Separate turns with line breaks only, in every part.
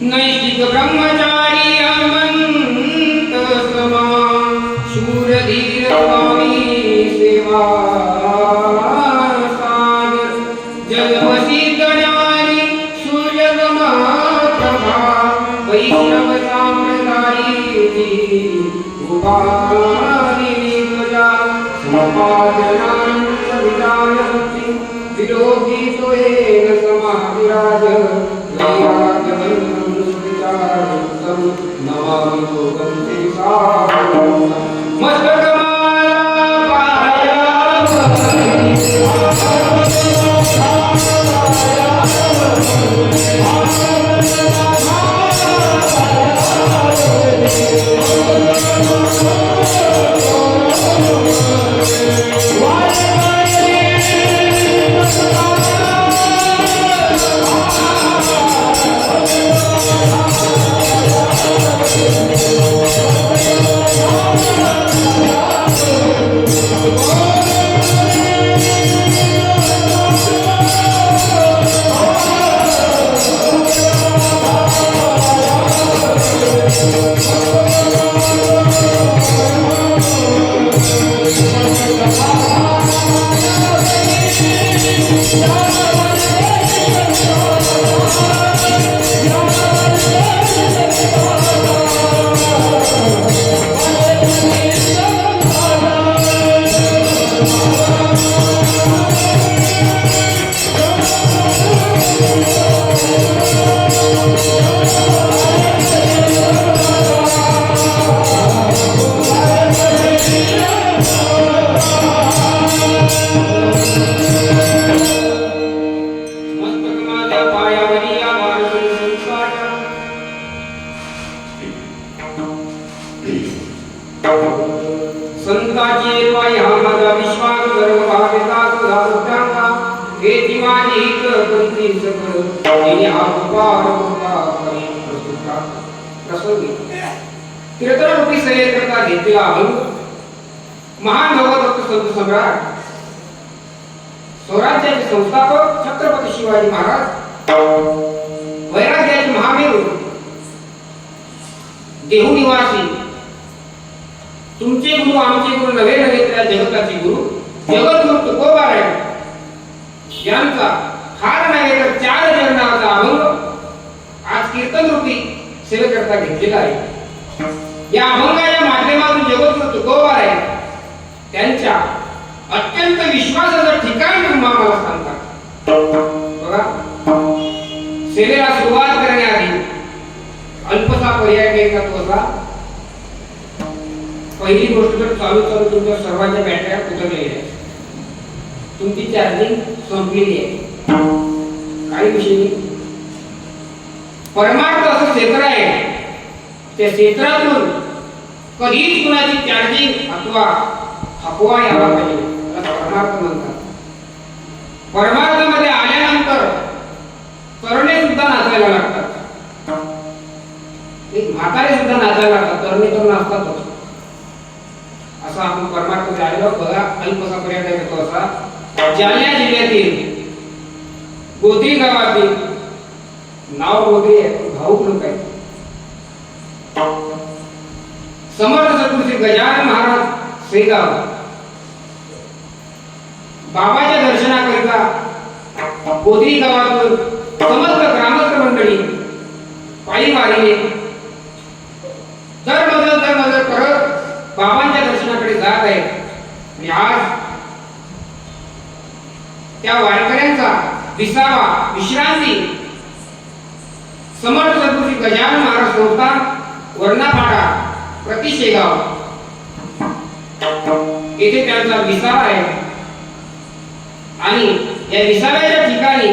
नैष्ठिक ब्रह्मचारी वैष्णव सांप्रदायिकी उपादिनी प्रजा समाजनानंद विदायन्ति विरोधी त्वेन समाधिराज वैराग्यवन्तं सुविचारयुक्तं नमामि योगं शिरसावलम्बम् मस्तकमाला संताची पाय हा माझा विश्वास गर्व भाविता तुझा उद्धांगा हेची माझी कंती सकळ तिने हा उपार करी प्रसुता प्रसंगी कीर्तन रूपी सय्यद करता घेतला अभंग महान भगवत संत सम्राट स्वराज्याचे संस्थापक छत्रपती शिवाजी महाराज वैराग्याचे महामेरू देहू निवासी तुमचे गुरु आमचे गुरु नवे नवे त्या जगताचे गुरु जगद्गुरु तुकोबा यांचा हार नाही तर चार चरणाचा अभंग आज कीर्तन रूपी सेवेकरता घेतलेला आहे। या अभंगाच्या माध्यमातून जगद्गुरु तुकोबा त्यांच्या अत्यंत विश्वासाचं ठिकाण मला सांगतात। बघा सेवेला सुरुवात करण्याआधी अल्पसा पर्याय घ्यायचा तो असा, पहिली गोष्ट तर चालू तुमच्या सर्वांच्या बॅटऱ्या उतरलेल्या आहेत, तुमची चार्जिंग संपलेली आहे, काही विषय नाही। परमार्थ असं क्षेत्र आहे, त्या क्षेत्रातून कधीच कुणाची चार्जिंग अथवा थकवा यायला पाहिजे, परमार्थ म्हणतात। परमार्थामध्ये आल्यानंतर तरणे सुद्धा नाचायला लागतात, एक म्हातारे सुद्धा नाचायला लागतात, तरणे तर नाचतातच। असा आपण परमार्थामध्ये आलेलो बघा। अल्पसा पर्यंत येतो असा जालना जिल्ह्यातील गोत्री गावातील नाव गोत्री आहे, भाऊक लोक आहे। समर्थ सद्गुरू गजानन महाराज सेगाव बाबाच्या दर्शनाकरिता गोत्री गावातून समस्त ग्रामस्थ मंडळी पायी वारीने दर मजल करत बाबांच्या दर्शनाकडे जात आहे। आणि आज त्या वारकऱ्यांचा विसावा विश्रांती समर्थ सद्गुरू गजानन महाराज संस्थान वर्णापाडा प्रति शेगाव येथे त्यांचा विसावा आहे। आणि या विसाव्याच्या ठिकाणी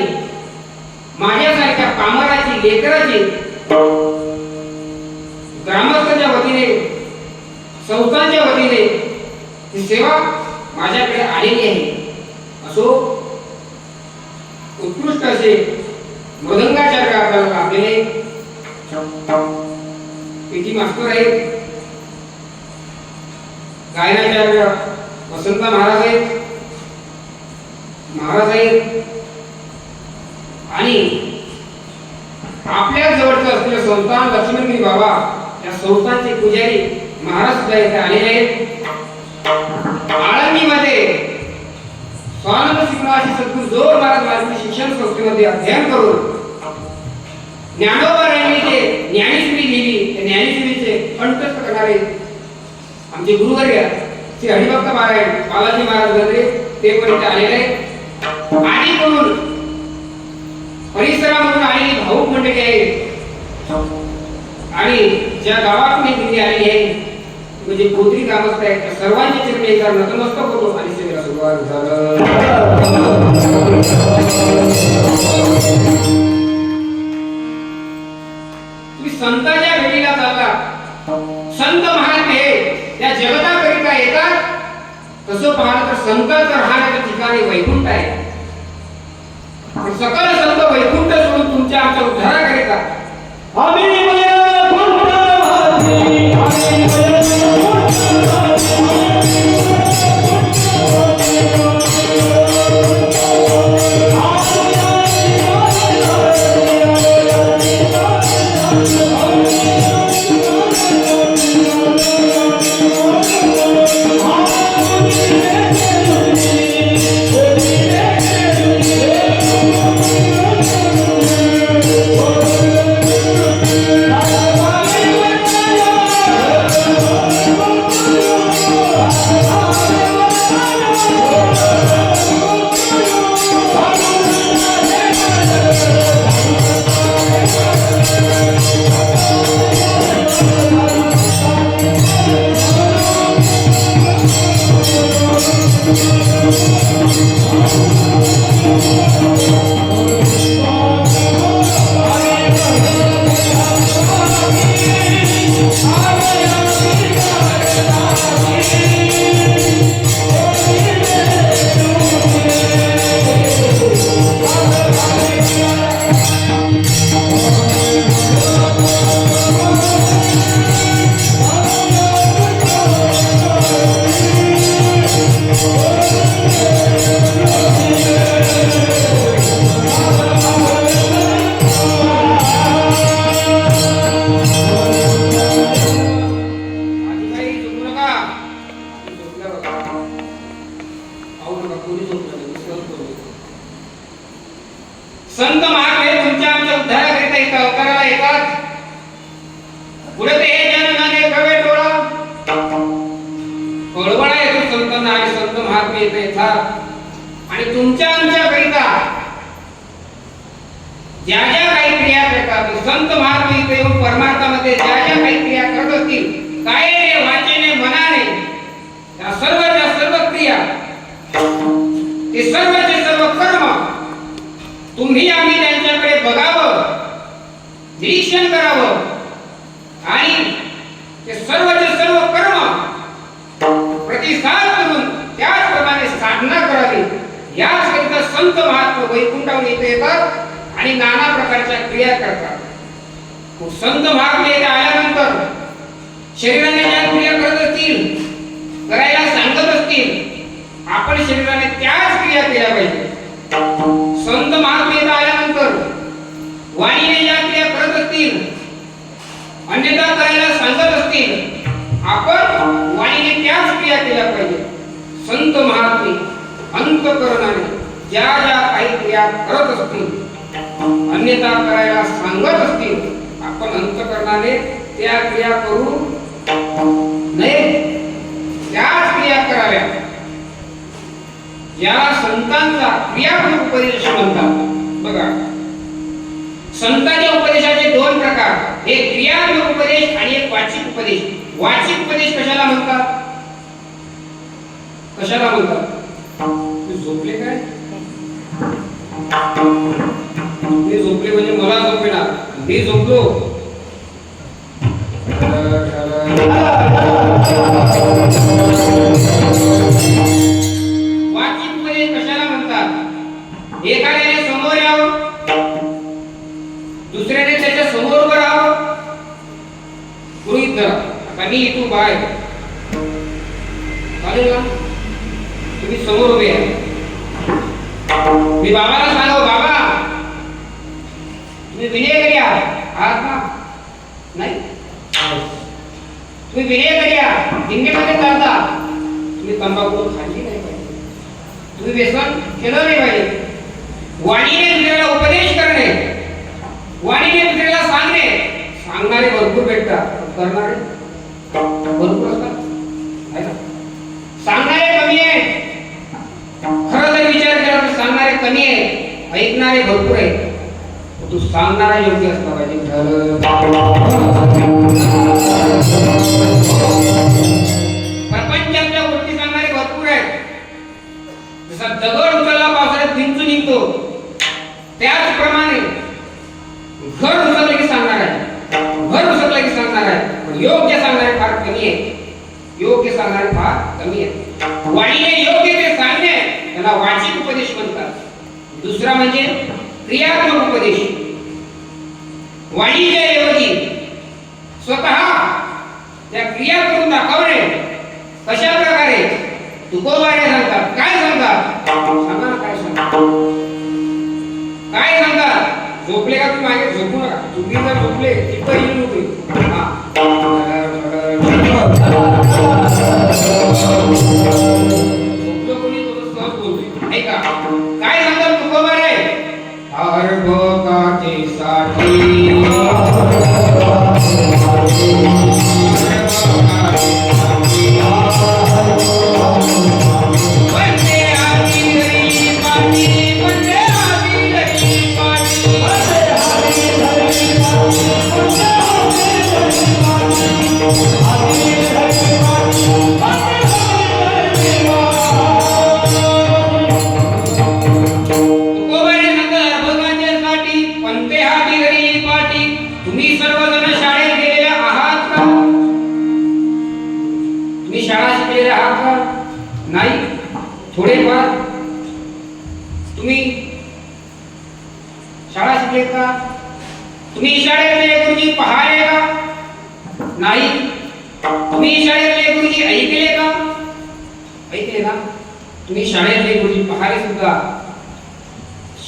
माझ्यासारख्या कामराची लेकराची ग्रामस्थांच्या वतीने संस्थांच्या वतीने ही सेवा माझ्याकडे आलेली आहे। असो उत्कृष्ट असे मृदंगाचार्य आपल्याला लाभलेले पीटी मास्टर आहेत, गायनाचार्य वसंत महाराज आहेत आणि आपल्या जवळचं असलेलं संस्थान लक्ष्मणगिरी बाबा या संस्थानचे पुजारी महाराज सुद्धा इथे आलेले आहेत। आळंदीमध्ये स्वानंद शिकणाशी सद्गुरू जोर महाराज वारकरी शिक्षण संस्थेमध्ये अध्ययन करून ज्ञानोबारायांनी जे ज्ञानेश्वरी लिहिली त्या ज्ञानेश्वरीचे कंठस्थ करणारे आमचे गुरुवर्य श्री हरिभक्त महाराज बालाजी महाराज गंद्रे ते पण इथे आलेले आहेत आणि म्हणून परिसरामधून आलेली भाऊक मंडळी आहे आणि ज्या गावातून ही दिंडी आलेली आहे म्हणजे गोत्री ग्रामस्थ आहेत त्या सर्वांच्या चरणी एकदा नतमस्तक होतो आणि सेवेला सुरुवात झालं. तुम्ही संतांच्या भेटीला चालला संत महात्मे हे त्या जगताकरिता येतात तसं पाहिलं तर संतांचं राहण्याचं ठिकाणी वैकुंठ आहे. सकल संत वैकुंठ सोडून तुमच्या आमच्या उद्धाराकरिता संत महात्मे तुमच्या आमच्या उद्धाराकरिता इथं अवताराला येतात. पुढे ते हे जननाने कवे डोळा कळवळा येतो संतांना आणि संत महात्मे इथे येतात आणि तुमच्या आमच्या करिता ज्या ज्या काही क्रिया करतात संत महात्मे इथे येऊन परमार्थामध्ये ज्या ज्या काही क्रिया करत असतील कायेने वाचेने मनाने त्या सर्वच्या सर्व क्रिया ते सर्वचे सर्व कर्म तुम्ही आम्ही त्यांच्याकडे बघावं निरीक्षण करावं आणि ते सर्वचे सर्व कर्म प्रतिसाद करून त्याचप्रमाणे साधना करावी. याचकरिता संत महात्मा वैकुंठावर इथे येतात आणि नाना प्रकारच्या क्रिया करतात. संत महात्मे इथे आल्यानंतर शरीराने ज्या क्रिया करत असतील करायला सांगत असतील आपण शरीराने त्याच क्रिया केल्या पाहिजे. संत महात्मे आल्यानंतर वाणीने ज्या क्रिया करत असतील अन्यथा करायला सांगत असतील आपण वाणीने त्याच क्रिया केल्या पाहिजे. संत महात्मे अंतःकरणाने ज्या ज्या काही क्रिया करत असतील अन्यथा करायला सांगत असतील आपण अंतःकरणाने त्या क्रिया करू नये त्याच क्रिया कराव्या. या संतांचा क्रियात्मक उपदेश म्हणतात. बघा संतांच्या उपदेशाचे दोन प्रकार एक क्रियात्मक उपदेश आणि एक वाचिक उपदेश. वाचिक उपदेश कशाला म्हणतात कशाला म्हणतात झोपले काय मी झोपले म्हणजे मला झोपेना मी झोपलो एकाने समोर यावं दुसऱ्याने त्याच्या समोर उभं राहावं. गृहीत धरा आता मी इथून बाहेर चालेल ना तुम्ही समोर उभे आहे मी बाबाला सांगावं बाबा तुम्ही विनय करा आहात ना नाही तुम्ही विनय करा दिंडीमध्ये चालता तुम्ही तंबाखू खाल्ली नाही पाहिजे तुम्ही व्यसन केलं नाही पाहिजे. वाणीने दुसऱ्याला उपदेश करणे वाणीने दुसऱ्याला सांगणे, सांगणारे भरपूर भेटतात, करणारे भरपूर असतात. सांगणारे कमी आहे, खरं जर विचार केला तर सांगणारे कमी आहे, ऐकणारे भरपूर आहे. तू सांगणारा योग्य असला पाहिजे. प्रपंचातल्या गोष्टी सांगणारे भरपूर आहेत. जसा दगड उचलला पावसाळ्यात भिंचून निघतो, त्याचप्रमाणे घर उचललं की सांगणार आहे, घर उचललं की सांगणार आहे. पण योग्य सांगणारे फार कमी आहे, योग्य सांगणारे फार कमी आहे. वाणीने योग्य ते सांगणे त्याला वाचिक उपदेश म्हणतात. दुसरा म्हणजे क्रियात्मक उपदेश. वाणीच्या ऐवजी स्वतः त्या क्रिया करून दाखवणे. कशा प्रकारे? तुकोबारे सांगतात. काय सांगतात? सांगा ना, काय सांगतात? काय सांगतात? झोपले का तुम्ही? मागे झोपू नका. तुम्ही जर झोपले तिथं येऊ नको. झोपलो कोणी तो सहज बोलतोय, नाही का? काय सांगतात तुकोबारे? अर्भकाचे साठी नाही? थोडेफार तुम्ही शाळा शिकले का? तुम्ही शाळेतले गुरुजी पाहिले का? नाही. तुम्ही शाळेतले गुरुजी ऐकले का? ऐकले ना? तुम्ही शाळेतले गुरुजी पाहिले सुद्धा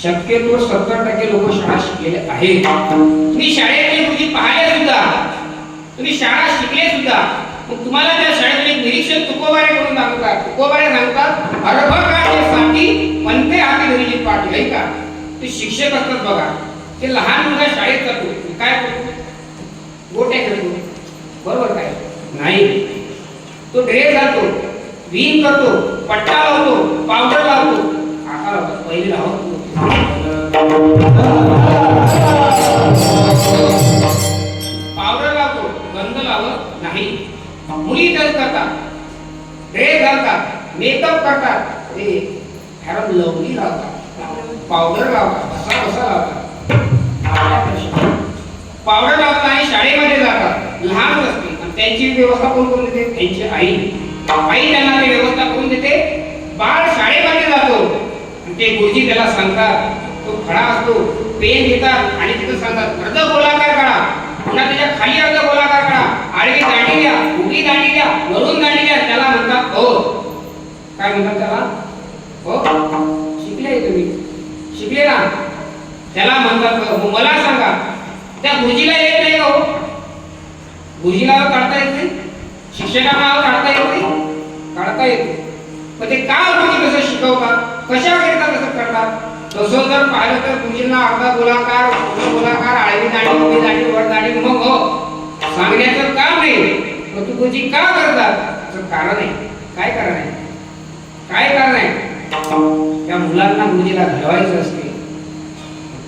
शक्यतो 70% लोक शाळा शिकलेले आहेत. तुम्ही शाळेतले गुरुजी पाहिले सुद्धा, तुम्ही शाळा शिकले सुद्धा, मग तुम्हाला त्या शाळेतले निरीक्षण तुकोबारे करून दाखवतात. तुकोबारे सांगतात अर्भकाचे साठी म्हणते हाती धरली पाठी. नाही का? ते शिक्षक असतात बघा, ते लहान मुलगा शाळेत जातो, काय करतो? गोट्या खेळतो, बरोबर काय? नाही. तो ड्रेस घालतो, विन करतो, पट्टा लावतो, पावडर लावतो, आका लावतो. पहिले लावतो पावडर लावतो, गंध लावत नाही. मुली तर करतात, ड्रेस घालतात, मेकअप करतात, फेअर लवली लावतात, पावडर लावतात, असा लावतात, पावडर लावतात आणि शाळेमध्ये जातात. लहान असते आणि त्यांची व्यवस्था कोण करून देते? त्यांची आई. आई त्यांना ती व्यवस्था करून देते. बाळ शाळेमध्ये जातो आणि ते गुरुजी त्याला सांगतात, तो खडा असतो, पेन घेतात आणि तिथं सांगतात अर्ध गोलाकार काढा, पुन्हा त्याच्या खाली अर्ध गोलाकार काढा, आडवी दांडी द्या, उभी दांडी द्या, वरून दांडी द्या. त्याला म्हणतात हो. काय म्हणतात त्याला? हो. शिकले तुम्ही? शिकले ना? त्याला म्हणतात. मला सांगा, त्या गुरुजीला येत नाही का? हो, गुरुजीला काढता येत नाही, शिक्षकांना काढता येत नाही, काढता येते. पण ते का गुरुजी कसं शिकवतात, कशा करता कसं करतात? तसं जर पाहिलं तर गुरुजींना अर्धा गोलाकार, गोलाकार, आडवी दांडी, उभी दांडी, वर दांडी, मग हो सांगण्याचं काम नाही. पण तू गुरुजी का करतात? त्याचं कारण आहे. काय कारण आहे? काय कारण आहे? त्या मुलांना गुरुजीला घडवायचं असते.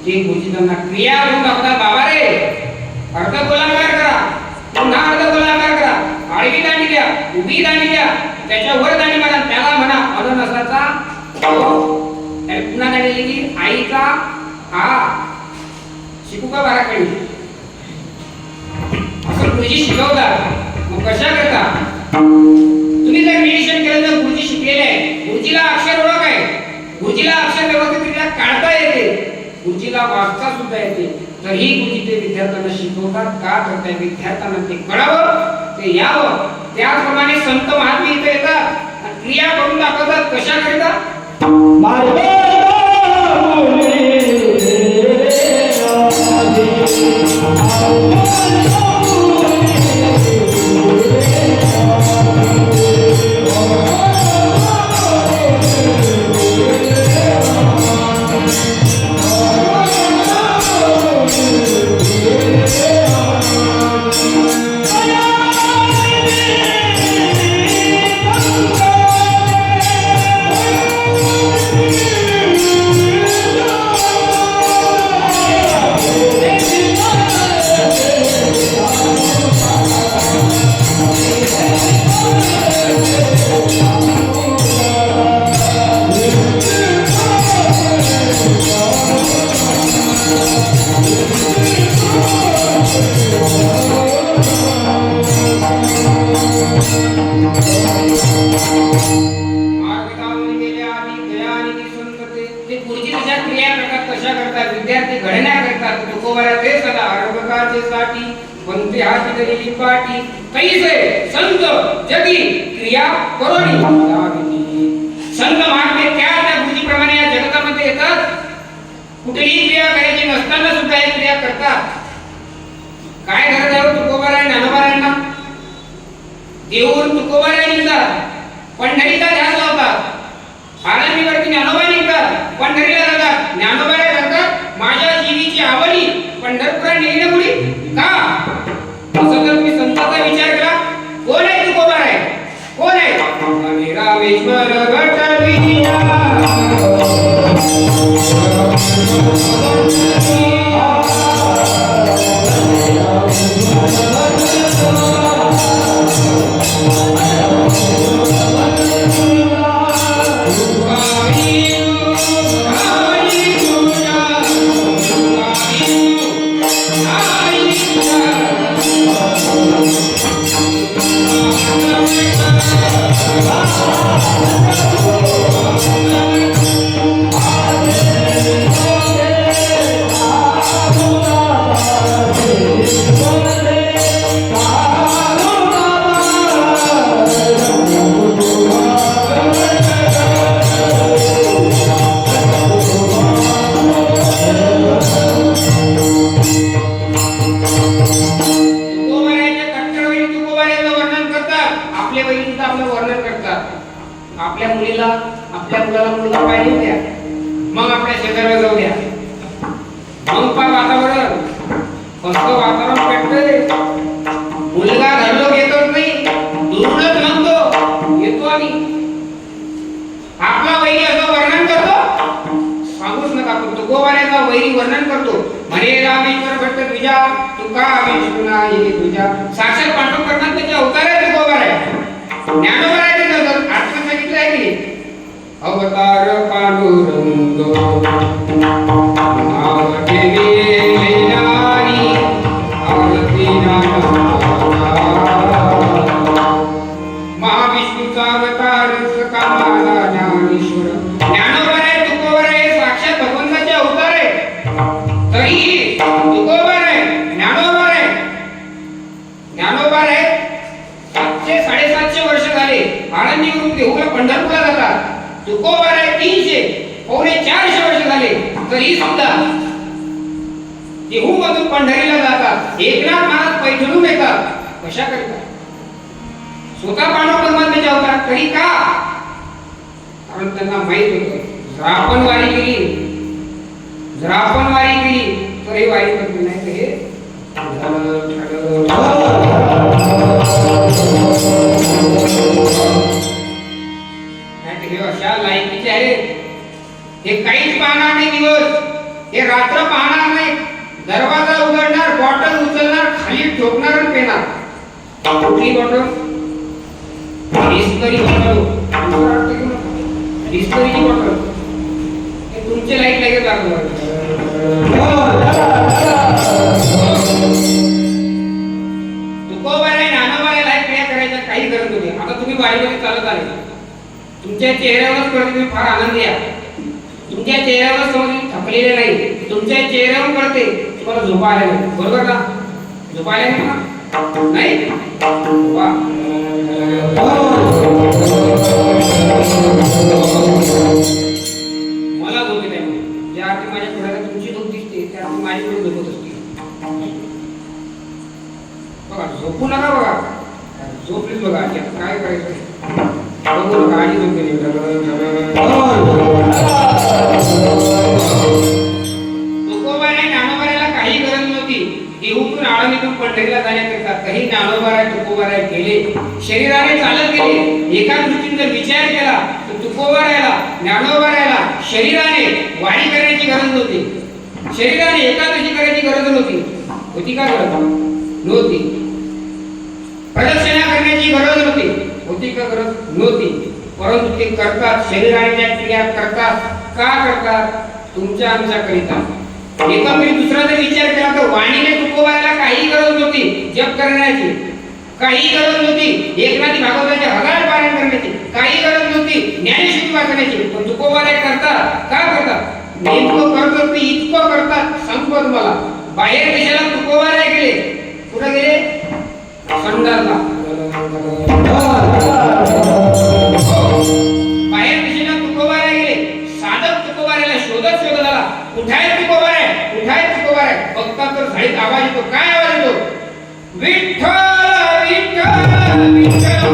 ते गुरुजी त्यांना क्रिया करून दाखवतात. बाबा रे, अर्ध गोलाकार करा, पुन्हा अर्ध गोलाकार करा, आडवी दांडी द्या, उभी दांडी द्या, त्याच्या वर दांडी म्हणा, त्याला म्हणा अननसाचा पुन्हा दांडी दिली, आईचा आ. शिकू का बाराखडी? असं गुरुजी शिकवतात. मग कशा करता? तुम्ही जर निरीक्षण केलं तर गुरुजी शिकलेले आहे. गुरुजीला अक्षर ओळख आहे, गुरुजीला अक्षर व्यवस्थितरित्या काढता येते, गुरुजीला वाचता सुद्धा येते. तरी गुरुजी ते विद्यार्थ्यांना शिकवतात. का? तर त्या विद्यार्थ्यांना ते कळावं, ते यावं. त्याचप्रमाणे संत महात्मे इथे येतात, क्रिया करून दाखवतात. कशा करता?
Oh,
मार्गदावून गेले आधी दयानिधी संतते ते गुरुजी कशा क्रिया करतात कशा करतात विद्यार्थी घडण्या करतात तुकोबारा ते सदा अर्भकाचे साठी पंक्ती हाती धरली पाटी कैसे संत जगी क्रिया करोनी संत महात्मे त्या गुरुजी प्रमाणे या जगतामध्ये येतात कुठेही क्रिया करायची नसताना सुद्धा हे क्रिया करतात काय गरज आहे तुकोबारा ज्ञानोबारांना देऊन तुकोबारा निघतात पंढरीचा ध्यास लावतात आळंदीवरती ज्ञानोबा निघतात पंढरीला जातात ज्ञानोबारा जातात माझ्या जीवीची आवडी पंढरपुरात नेण्यामुळे का असं जर तुम्ही संतांचा विचार केला कोण आहे तुकोबारा आहे कोण आहे रामेश्वर भट विजया आपल्या मुलीला आपल्या मुलाला मुलगा पाहिजे द्या मग आपल्या शेजाऱ्याला जाऊ द्या मग पा वातावरण कसं वातावरण पेटतंय मुलगा घरलोक येतच नाही दूरच म्हणतो येतो आणि आपला वैरी असं वर्णन करतो सांगूच नका पण तुकोबाऱ्याचा वैरी वर्णन करतो म्हणे रामेश्वर भट्ट तुझ्या तुका विष्णू नाही तुझ्या साक्षात पाठवून करणार त्याचे अवतार आहे तुकोबारा ज्ञानोबा आहे त्याचं अर्थ सांगितलं आहे की अवतार पांडुरंग नाव ठेवी लेणारी आरती महाविष्णूचा अवतार कामाला ज्ञानेश्वर ज्ञानोबा आहे तुकोबारा आहे साक्षात भगवंताचे अवतार आहे तरी तुकोबारा आहे ज्ञानोबा आहे ज्ञानोबा आहे 700-750 वर्ष झाले आळंदीवरून देऊला पंढरपूरला जातात तुकोबारा 300-400 वर्ष झाले तरी सुद्धा देहू मधून पंढरीला जातात एकनाथ महाराज पैठणून येतात कशा करतात स्वतः पांडव परमात्म्याचे अवतार तरी का कारण त्यांना माहित होतं जर आपण वारी केली तर हे वारी करते नाही तर हे हे अशा लायकीचे आहेत हे काहीच पाहणार नाही दिवस हे रात्र पाहणार नाही दरवाजा उघडणार बॉटल उचलणार खाली ठोकणार आणि पेणार कुठली बॉटल डिस्करी बॉटल डिस्करीची बॉटल हे तुमचे लाईट लगेच लागलं तुकोबारा ज्ञानोबारा लाईट क्रिया करायच्या काही गरज नव्हती आता तुम्ही वारीमध्ये चालत आले तुमच्या चेहऱ्यावर कळते तुम्ही फार आनंदी आहात तुमच्या चेहऱ्यावर समज थकलेले नाही तुमच्या चेहऱ्यावर कळते तुम्हाला झोपा आल्या नाही बरोबर ना झोपा आल्या नाही वा मला झोप येते ज्या अर्थी माझ्या डोळ्याला तुमची झोप दिसते त्या अर्थी माझी डोळे झोपत असते बघा झोपू नका बघा झोपलीच बघा काय करायचं गाडी तुकोबारा ज्ञानोबाराला काही गरज नव्हती देहूतून आळंदीतून पंढरीला जाण्याकरिता काही ज्ञानोबारा तुकोबारा गेले शरीराने चालत गेले एका दृष्टीने जर विचार केला तर तुकोबाराला ज्ञानोबाराला शरीराने वारी करण्याची गरज नव्हती शरीराने एकादशी करायची गरज नव्हती होती का गरज नव्हती प्रदक्षिणा करण्याची गरज नव्हती होती का गरज नव्हती परंतु ते करतात शरीराने त्या क्रिया करतात का करतात तुमच्या आमच्या करिता एकंदरीत दुसरा जर विचार केला तर वाणीने तुकोबाराला काही गरज नव्हती जप करण्याची काही गरज नव्हती एकनाथी भागवताचे 1000 पारायण करण्याची, काही गरज नव्हती ज्ञानेश्वरी वाचण्याची, पण तुकोबारे करतात का करतात नेमकं करतात ते इतकं करतात. सांगतो तुम्हाला, बाहेर देशाला तुकोबारे गेले, कुठे गेले? संडासला. बाहेर देशाला तुकोबारे गेले, साधक तुकोबाऱ्याला शोधत शोधत आला, कुठाय तुकोबारे, कुठाय तुकोबारे. बघता तर झाडीत आवाज येतो. काय आवाज येतो? विठ्ठल विठ्ठल विठ्ठल.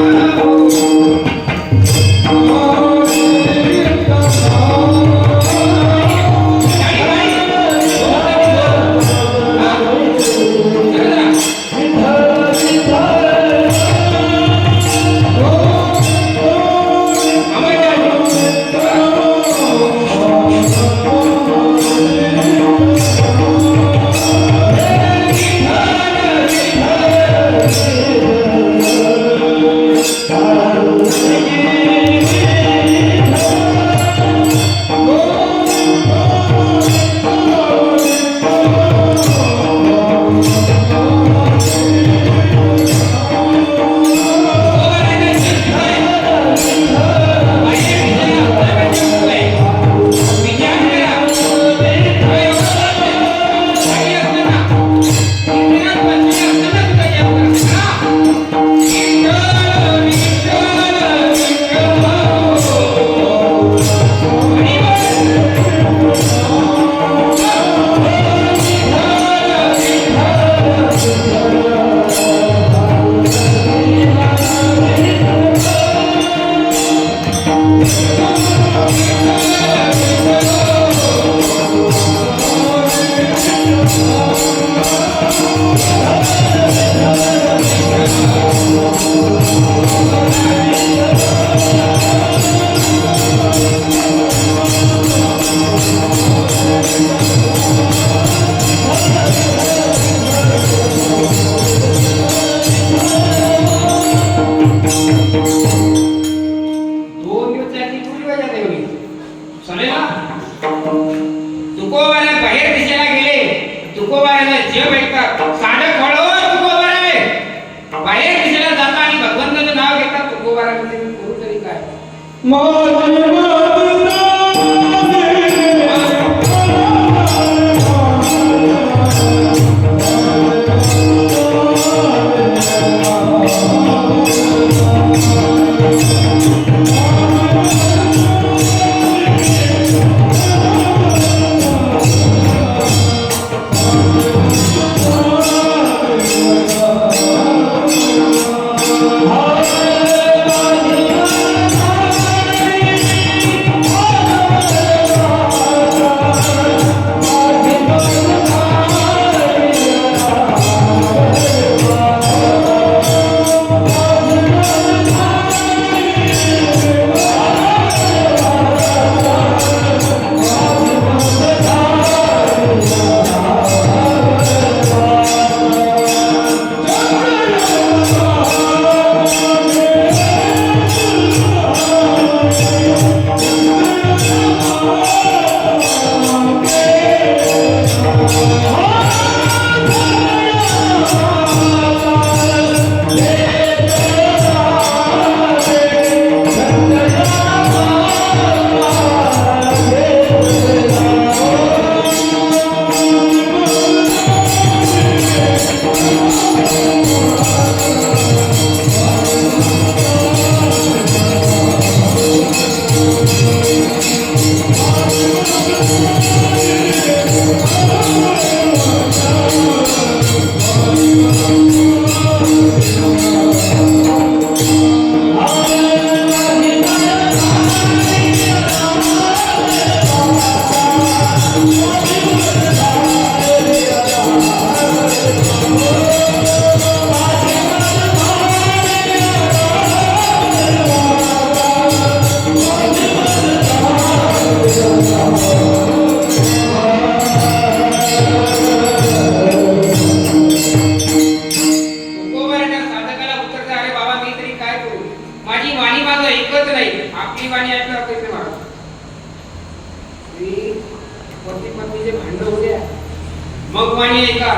मग वाणी ऐका.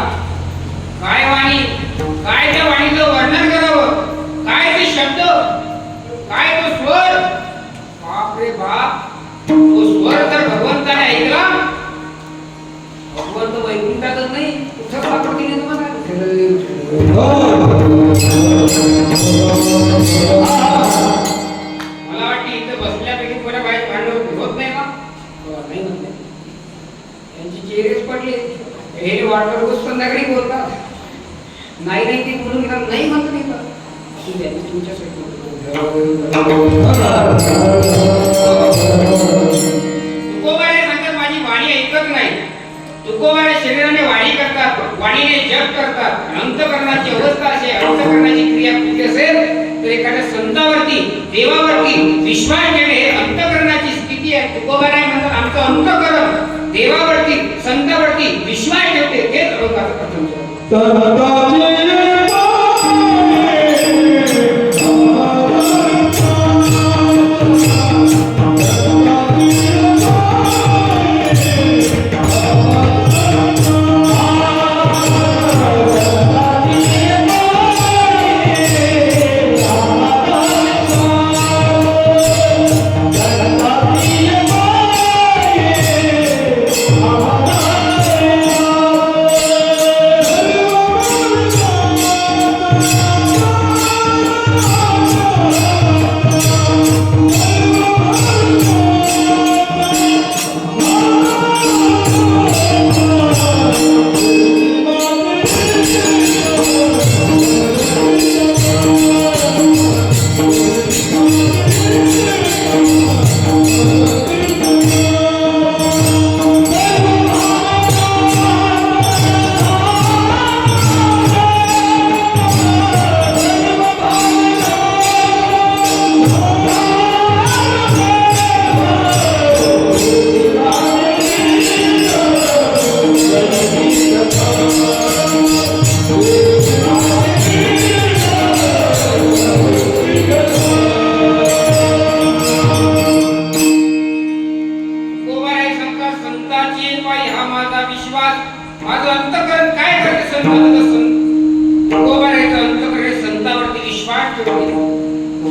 काय वाणी, काय त्या वाणीचं वर्णन करावं. नाही नाही ते बोलून घेतात नाही म्हणत नाही का ठीक आहे तुमच्यासाठी तुकोबाने सांगतात माझी वाणी ऐकत नाही. तुकोबाने शरीराने वाणी करतात, वाणीने जप करतात. अंतकरणाची अवस्था असे अंतकरणाची क्रिया कुठली असेल तर एखाद्या संतावरती देवावरती विश्वास ठेवणे हे अंतकरणाची स्थिती आहे. तुकोबाने म्हणतात आमचं अंतकरण देवावरती संतावरती विश्वास ठेवते तेच अनुभवाचं प्रथम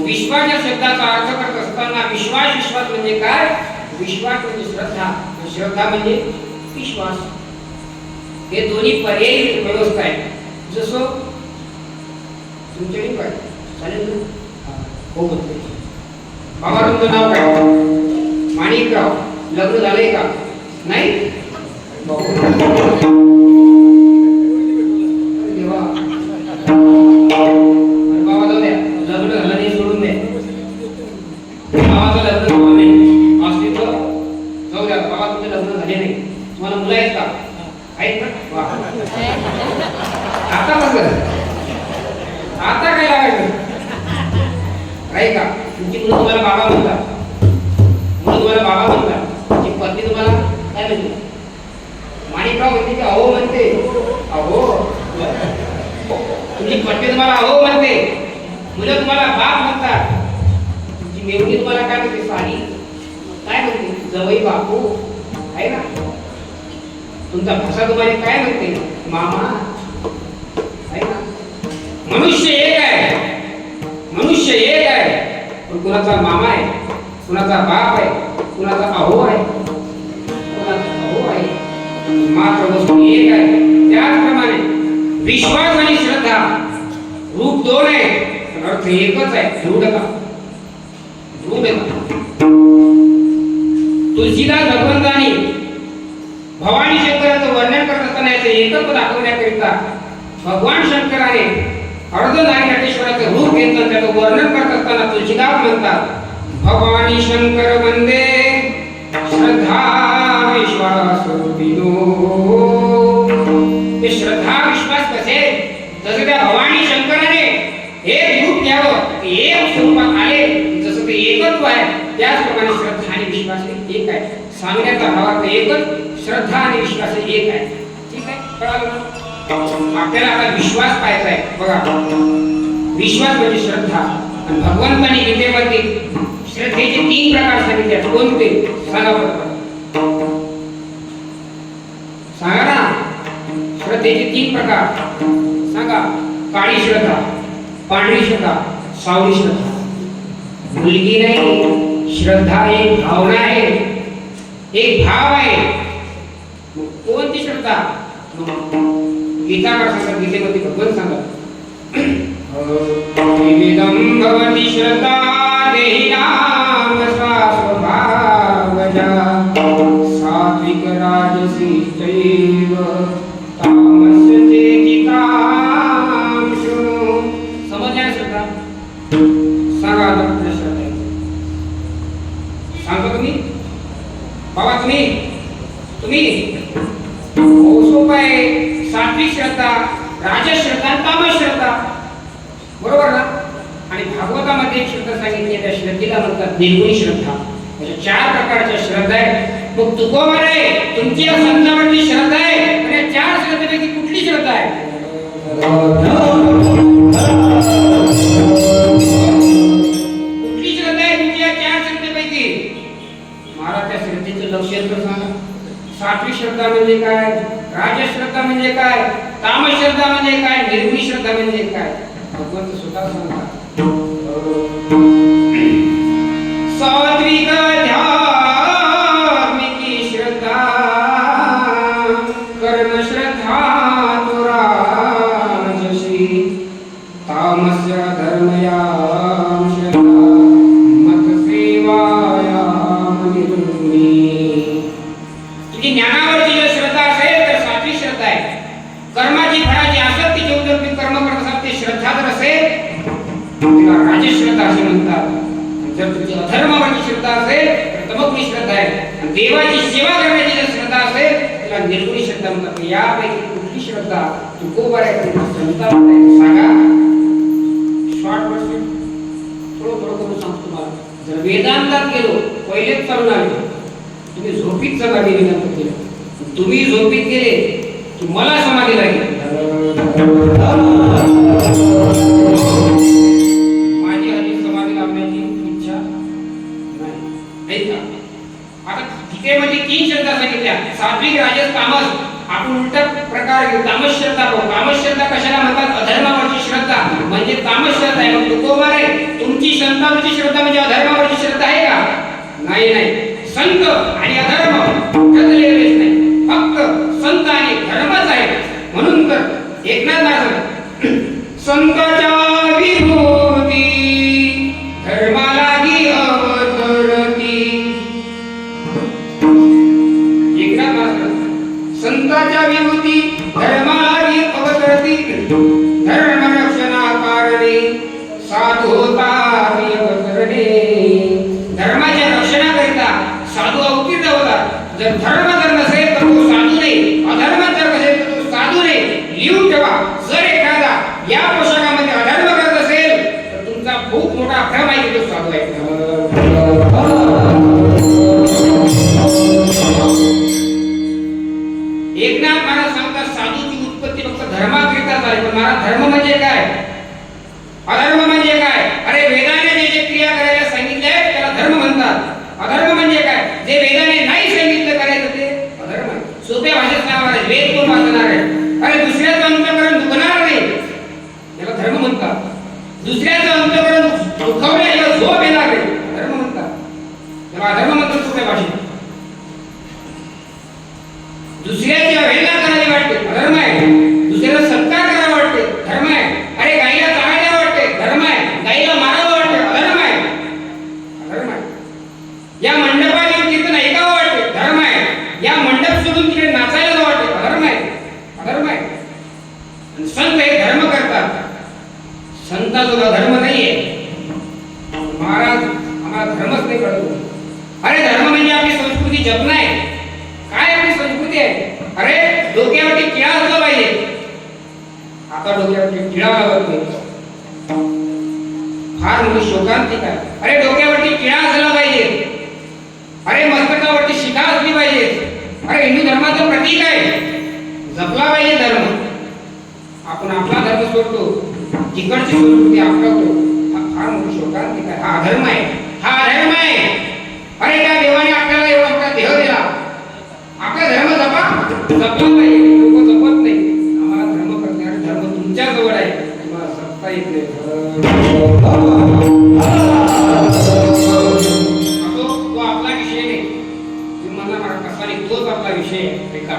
विश्वास या शब्दाचा अर्थ करत असताना विश्वास विश्वास म्हणजे काय? विश्वास म्हणजे श्रद्धा, श्रद्धा म्हणजे विश्वास. हे दोन्ही पर्यायी व्यवस्था आहे. जसं तुमच्याकडे काय चालेल ना हो म्हणते बाबा तुमचं नाव काय? माणिकराव. लग्न झालंय का? नाही आता कसं आता काय लागायचं नाही का? तुमची मुलं तुम्हाला बाबा म्हणतात, मुलं तुम्हाला बाबा म्हणतात, तुमची पत्नी तुम्हाला काय म्हणते? माणिकराव म्हणते की अहो म्हणते, अहो तुमची पत्नी तुम्हाला अहो म्हणते, मुलं तुम्हाला बाप म्हणतात, तुमची मेवणी तुम्हाला काय म्हणते? साडी काय म्हणते? जवई बापू आहे ना. तुमचा भाषा तुम्हाला काय म्हणते? मामा आहे ना. मनुष्य एक आहे, मनुष्य एक आहे, पण कुणाचा मामा आहे, कुणाचा बाप आहे, कुणाचा अहो आहे, कुणाचा अहो आहे, मात्र वस्तू एक आहे. त्याचप्रमाणे विश्वास आणि श्रद्धा रूप दोन आहे, अर्थ एकच आहे. दृढता, दृढता. तुलसीदास भगवंतानी भवानी शंकराचं वर्णन करत असताना याचं एकत्व दाखवण्याकरिता भगवान शंकराने अर्धनारीनटेश्वराचं रूप घेतलं. त्याचं वर्णन करत असताना तुलसीदास म्हणतात भवानी शंकर वंदे श्रद्धा विश्वास रूपिणो. ते श्रद्धा विश्वास कसे? जसं त्या भवानी शंकराने एक रूप घ्यावं, एक स्वरूपात आले, जसं ते एकत्व आहे त्याचप्रमाणे श्रद्धा आणि विश्वास एक आहे. सांगण्याचा भावार्थ एकच, श्रद्धा आणि विश्वास एक आहे. ठीक आहे, कळालं ना? आपल्याला आता विश्वास पाहायचा आहे. बघा, विश्वास म्हणजे श्रद्धा. आणि भगवंतांनी गीतेमध्ये श्रद्धेचे 3 प्रकार सांगितले. कोणते सांगा बरं? सांगा ना. श्रद्धेचे 3 प्रकार सांगा. काळी श्रद्धा, पांढरी श्रद्धा, सावळी श्रद्धा. मुलगी नाही, श्रद्धा एक भावना आहे, एक भाव आहे. कोणती श्रद्धा? गीताकार सांगतात, गीतेमध्ये भगवान सांगतात विविधं भवति श्रद्धा देहिनां स्वभावजा सात्विक राजसी चैव तामस चेतिका आता कुठल्या श्रद्धा आहे सांगतो तुम्ही बाबा तुम्ही हो सोपं आहे. सात्विक श्रद्धा, राजस श्रद्धा, तामस श्रद्धा, बरोबर ना? आणि भागवतामध्ये एक श्रद्धा सांगितली, त्या श्रद्धेला म्हणतात निर्गुणी श्रद्धा. म्हणजे 4 प्रकारच्या श्रद्धा आहेत. मग तुकोबार आहे, तुमची या संतांवरची श्रद्धा आहे, पण या 4 श्रद्धेपैकी कुठली श्रद्धा आहे? कुठली श्रद्धा आहे तुमची या 4 श्रद्धेपैकी? महाराज त्या श्रद्धेचं लक्ष तर सांगा. सात्विक श्रद्धा म्हणजे काय, राजस श्रद्धा म्हणजे काय, तामस श्रद्धा म्हणजे काय, निर्गुणी श्रद्धा म्हणजे काय? भगवंत स्वतः सांगतात. सात्विक ध्यात्मिकी श्रद्धा, कर्म श्रद्धा तो राजसी, तामस धर्मयाम श्रद्धा, मत सेवायाम निर्गुणी. तुझी ज्ञानावरची जर श्रद्धा असेल तर सात्विक श्रद्धा आहे. कर्माची फळाची आसक्ती ठेवून जर तुम्ही कर्म करत असाल ते श्रद्धा जर असेल तिला राजस श्रद्धा असे म्हणतात. जर तुझी अधर्मावरची श्रद्धा असेल तर तमोगुणी श्रद्धा आहे. आणि देवाची सेवा करण्याची जर श्रद्धा असेल तिला निर्गुणी श्रद्धा म्हणतात. यापैकी कुठली श्रद्धा तुकोबार आहे संता सांगा. शॉर्ट वर्षन थोडं करून सांगतो तुम्हाला. जर वेदांतात गेलो पहिलेच चालून आले, तुम्ही झोपीत समाधी वेदांत केलं, तुम्ही झोपीत गेले की मला समाधी लागेल. माझी हल्ली समाधी लावण्याची इच्छा नाही. आता गीतेमध्ये 3 श्रद्धा सांगितल्या, सात्विक, राजस, तामस. आपण उलटा प्रकार घेऊ, तामस श्रद्धा पाहू. तामस श्रद्धा कशाला म्हणतात? अधर्मावरची श्रद्धा म्हणजे तामस श्रद्धा आहे. मग तुकोबार आहे, तुमची संतांवरची श्रद्धा म्हणजे अधर्मावरची श्रद्धा आहे का? नाही. संत आणि अधर्म ठरलेलेच नाही, फक्त संत आणि धर्मच आहे. म्हणून तर एकनाथ महाराज संताच्या विभूती धर्मालागी अवतरती. एकनाथ महाराज संताच्या विभूती धर्मालागी अवतरती, धर्म रक्षणा कारणे साधू होतात अवतरणे. धर्माच्या रक्षणाकरिता साधू अवतीर्ण होतात. जर धर्म जर नसेल तर तो साधू नाही, अधर्म जर नसेल तर तो साधू नाही. लिहून ठेवा, जर एखादा या पोशाखामध्ये अधर्म करत असेल तर तुमचा खूप मोठा भ्रम आहे की तो साधू आहे. एकनाथ महाराज सांगतात साधूची उत्पत्ती फक्त धर्माकरिता झाली. पण महाराज धर्म म्हणजे काय, अधर्म म्हणजे काय? अरे वेदाने जे क्रिया करायला सांगितले त्याला धर्म म्हणतात. अधर्म म्हणजे काय? जे वेदाने नाही सांगितलं करायचं ते अधर्म आहे. सोप्या भाषेत सांगा, वेद कोण वाचणार आहे? अरे दुसऱ्याचं अंतःकरण दुखणार नाही याला धर्म म्हणतात. दुसऱ्याचं अंतःकरण दुखवल्याशिवाय झोप येणार नाही धर्म म्हणतात. त्याला अधर्म म्हणतात सोप्या भाषेत. दुसऱ्याची अवहेलना करायला वाटते अधर्म आहे. दुसऱ्याला सत्कार करायला वाटते धर्म आहे. अरे गाईला चारायला वाटते धर्म आहे. गाईला मारावं वाटते अधर्म आहे. या मंडपात कीर्तन ऐकावं वाटते धर्म आहे. या मंडप सोडून तिकडे नाचायला वाटते अधर्म आहे. आणि संत हे धर्म करतात. संताचा धर्म नाहीये. महाराज आम्हाला धर्मच नाही कळतो. अरे धर्म म्हणजे आपली संस्कृती जपणं आहे. काय आपली संस्कृती आहे? अरे डोक्यावरती टिळा असला पाहिजे. आता डोक्यावरती टिळा लावत नाही, फार मोठी शोकांतिका आहे. अरे डोक्यावरती टिळा असला पाहिजे. अरे मस्तकावरती शिखा असली पाहिजे. अरे हिंदू धर्माचं प्रतीक आहे, जपला पाहिजे धर्म. आपण आपला धर्म सोडतो, तिकडची संस्कृती आपलवतो. हा फार मोठी शोकांतिका आहे. हा अधर्म आहे. अरे त्या देवाने आपल्याला एवढा मोठा देह दिला, आपला धर्म जपला पाहिजे. लोक जपत नाही. आम्हाला धर्म करण्याचा धर्म तुमच्या जवळ आहे, तुम्हाला सत्ता येत नाही. तो आपला विषय नाही. तुम्ही मला कसा नाही, तोच आपला विषय आहे का?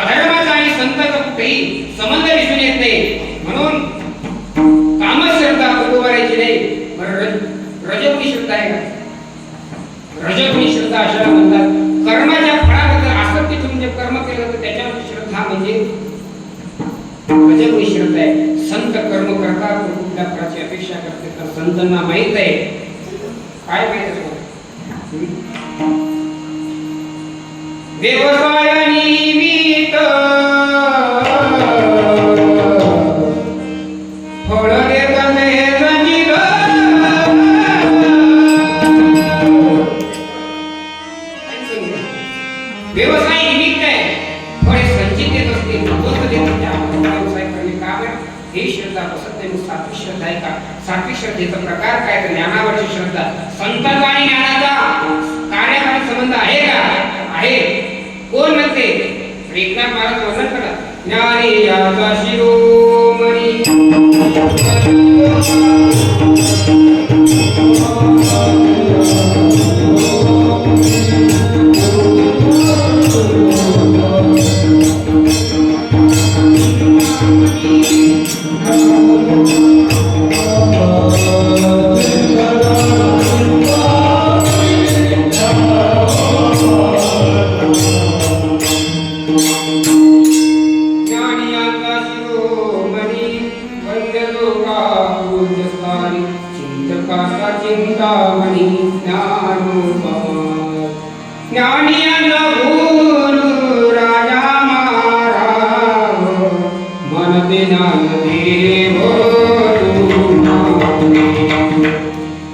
अधर्माचा आणि संतांचा कुठेही संबंध दिसून येत नाही. म्हणून कामच श्रद्धा उभारायची नाही. रजोगुणी श्रद्धा आहे का? रजोगुणी श्रद्धा अशाला म्हणतात कर्माच्या फळाबद्दल आसक्ती ठेवून जे कर्म केलं तर त्याच्यावर श्रद्धा म्हणजे रजोगुणी श्रद्धा आहे. संत कर्म करतात, कुठल्या फळाची अपेक्षा करते तर संतांना माहित आहे काय माहित आहे व्यवसाय निमित्त फळ देत रंजित व्यवसाय निमित्त आहे फळे संचित देत असते महत्व देत असते व्यवसाय करणे काम आहे हे श्रद्धा बसत नाही सात्विक श्रद्धा आहे का सात्विक श्रद्धेचा प्रकार काय तर ज्ञानावरची श्रद्धा संतांचा आणि ज्ञानाचा कार्याचा संबंध आहे का आहे कोण म्हणते एकनाथ महाराज वर्णन करतात ज्ञानी याचा शिरोमणी चिंतामणी ज्ञानी राजा महाराज मनते ज्ञान देव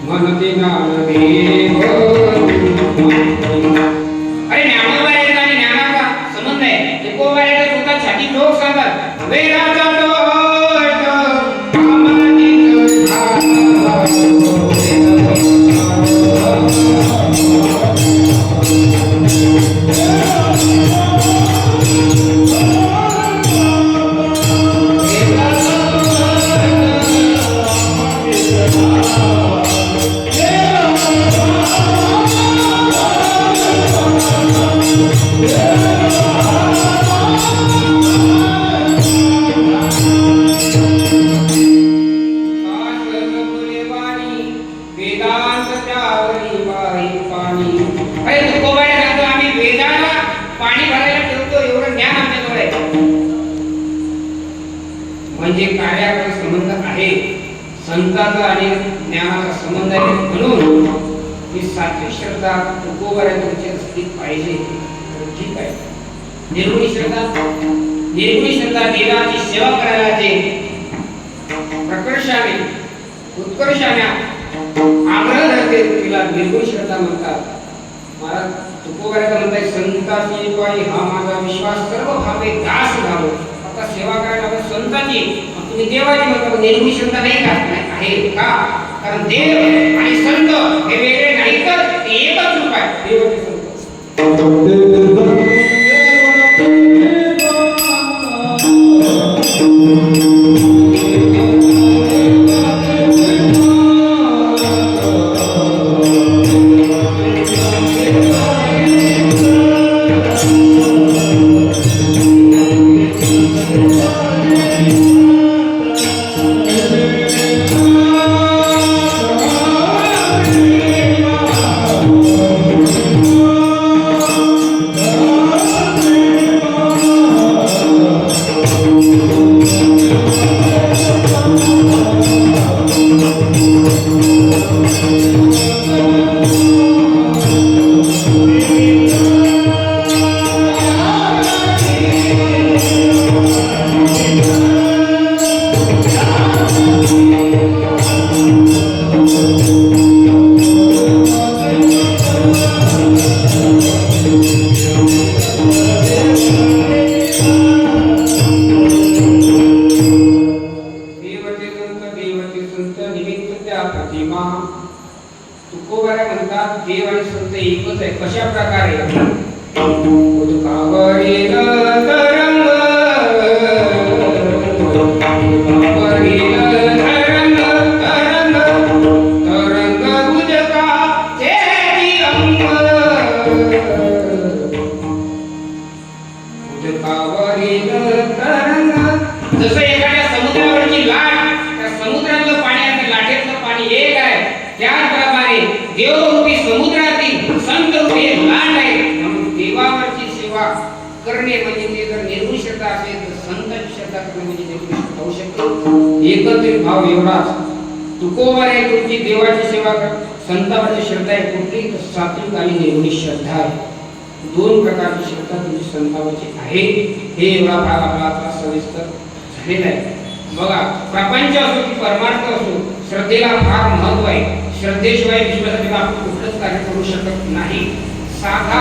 मनते ज्ञान देव अरे ज्ञानोबा आणि ज्ञानाचा संबंध आहे एकोबा स्वतः छाती लोक सांगतात वेदाचा म्हणजे कार्याचा संबंध आहे संतांचा आणि ज्ञानाचा संबंध आहे म्हणून ही सात्विक श्रद्धा तुकोबाराची असली पाहिजे ठीक आहे निर्गुणी श्रद्धा देवाची सेवा करायला ते प्रकर्षाने उत्कर्षाने आग्रह धरते तिला निर्गुणी श्रद्धा म्हणतात महाराज तुकोबाराचा म्हणतात संताची पायी हा माझा विश्वास सर्व भावे दास झालो आता सेवा करायला संतांची तुम्ही देवाची म्हणता निर्गुणी श्रद्धा नाही का आहे का कारण देव आणि संत हे वेगळे नाही तर ते एकच रूप आहे देवाचे तुकोबारा म्हणतात देव आणि संत एकच आहे कशा प्रकारे उदकावरील तरंग उदकावरील तरंग तरंग तरंग उदकाचे अंग उदकावरील तरंग जसं एखाद्या समुद्रावरची लाट त्या समुद्रातलं पाणी आणि लाटेतलं पाणी एक आहे त्याचप्रमाणे देवरूपी समुद्रातील संतरूपी लाट आहे म्हणून देवावरची सेवा करणे म्हणजे ते जर निर्गुण श्रद्धा असेल तर संतांची श्रद्धा करणे म्हणजे निर्गुण श्रद्धा होऊ शकते एकत्रित भाव एवढाच तुकोबर आहे तुमची देवाची सेवा कर. संतांची श्रद्धा आहे कुठली? सात्विक आणि निर्गुणी श्रद्धा आहे. दोन प्रकारची श्रद्धा तुमची संतांची आहे. हे एवढा भाग आपला आता सविस्तर झालेला आहे. बघा, प्रपंच असो की परमार्थ असो, श्रद्धेला फार महत्व आहे. श्रद्धेशिवाय विश्वासाला आपण कुठलंच कार्य करू शकत नाही. साधा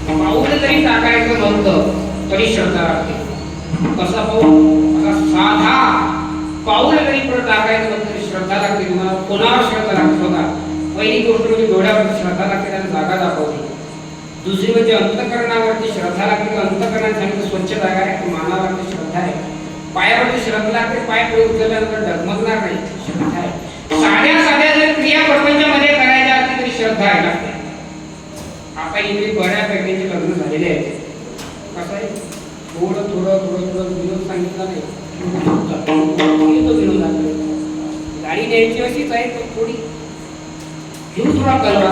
पाऊल जरी टाकायचं नव्हतं तरी श्रद्धा लागते. कसा पाऊल? असा साधा पाऊल जरी पुढे टाकायचं नव्हतं तरी श्रद्धा लागते. तुम्हाला कोणावर श्रद्धा लागते? बघा, पहिली गोष्ट म्हणजे डोळ्यावरती श्रद्धा लागते, त्याला जागा दाखवते. दुसरी म्हणजे अंतःकरणावरती श्रद्धा लागते. अंतःकरणात सांगितलं स्वच्छ जागा आहे, मानावरती श्रद्धा आहे. पायावरती श्रद्धा लागते, पाय पुढे उचलल्यानंतर डगमगणार नाही, श्रद्धा आहे. साध्या साध्या जर क्रिया प्रपंचामध्ये करायच्या असतील तरी श्रद्धा आहे लागते. आता इथे बऱ्यापैकी लग्न झालेले आहेत. कसं आहे, थोडं थोडं थोडं थोडं विनोद सांगितला नाही, विनोद गाडी न्यायची अशीच आहे, पण थोडी घेऊ थोडा कलवा.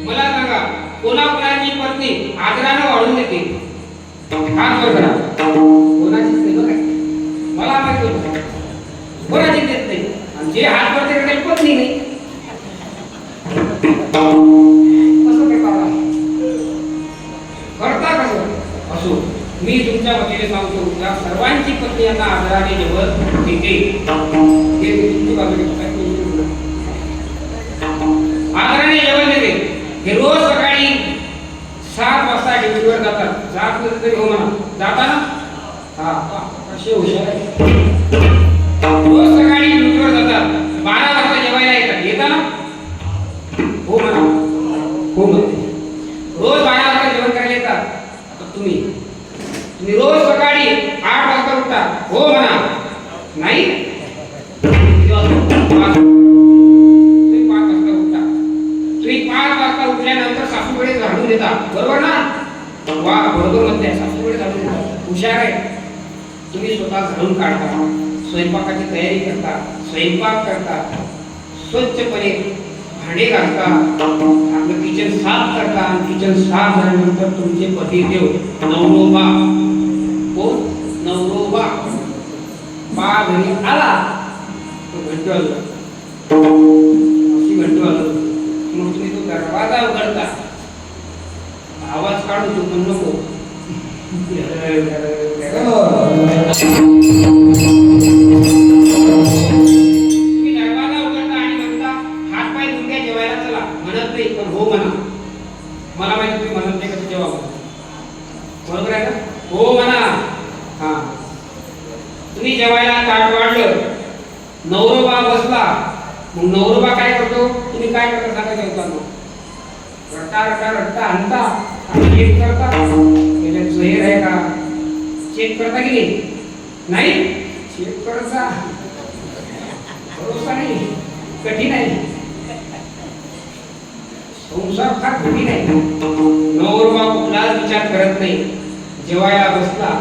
मला सांगा, कोणाची पत्नी आदरानं वाढून देते? हात वर करा. कोणाचीच नाही बघा, मला माहिती होतं कोणाचीच देत नाही. आणि जे हात वर करते पत्नी नाही. कसं काय पाहता? करता कसं असो, मी तुमच्या वतीने सांगतो, त्या सर्वांची पत्नी यांना आदराने जेवण देते. हे तुमची बाजू आदराने जेवण देते. हे रोज सकाळी 7 वाजता ड्युटीवर जातात. जात नसेल तरी हो म्हणा, जाता ना? हा, कसे हुशार आहे. रोज सकाळी ड्युटीवर जातात, 12 वाजता जेवायला येतात. येता ना? हो म्हणा, हो म्हणते. रोज 12 वाजता जेवण करायला येतात. आता तुम्ही रोज सकाळी 8 वाजता उठता. हो म्हणा. नाही? तुम्ही 5 वाजता उठल्यानंतर सासूकडे झाडून देता, बरोबर ना? वा, बरोबर म्हणते, सासूकडे झाडून देता. हुशार आहे. तुम्ही स्वतः झाडून काढता, स्वयंपाकाची तयारी करता, स्वयंपाक करता, स्वच्छपणे भांडे घालता, आपलं किचन साफ करता. किचन साफ झाल्यानंतर तुमचे पतिदेव नवरोबा, कोण? नवरोबा बा घरी आला तो घंटी वाजवला, अशी घंटी वाजवली. मग तुम्ही तो दरवाजा उघडता, आवाज काढू तो पण नको. तुम्ही दरवाजा उघडता आणि म्हणता हात पाय धुवून घ्या, जेवायला चला. म्हणत नाही, पण हो म्हणा. मला माहिती तुम्ही म्हणत नाही कसं जेवा, बरोबर आहे का? हो म्हणा. हा, तुम्ही जेवायला ताट वाढलं, नवरोबा बसला. मग नवरोबा काय करतो? तुम्ही काय करता सांगा जेवताना? रट्टा रट्टा रट्टा आणता, चेक करता याच्यात जहर आहे का, चेक करता की नाही? नाही चेक करता. भरोसा नाही, कठीण आहे. संसार फार कठीण आहे. नवरोबा कुठलाच विचार करत नाही. जेवायला बसला,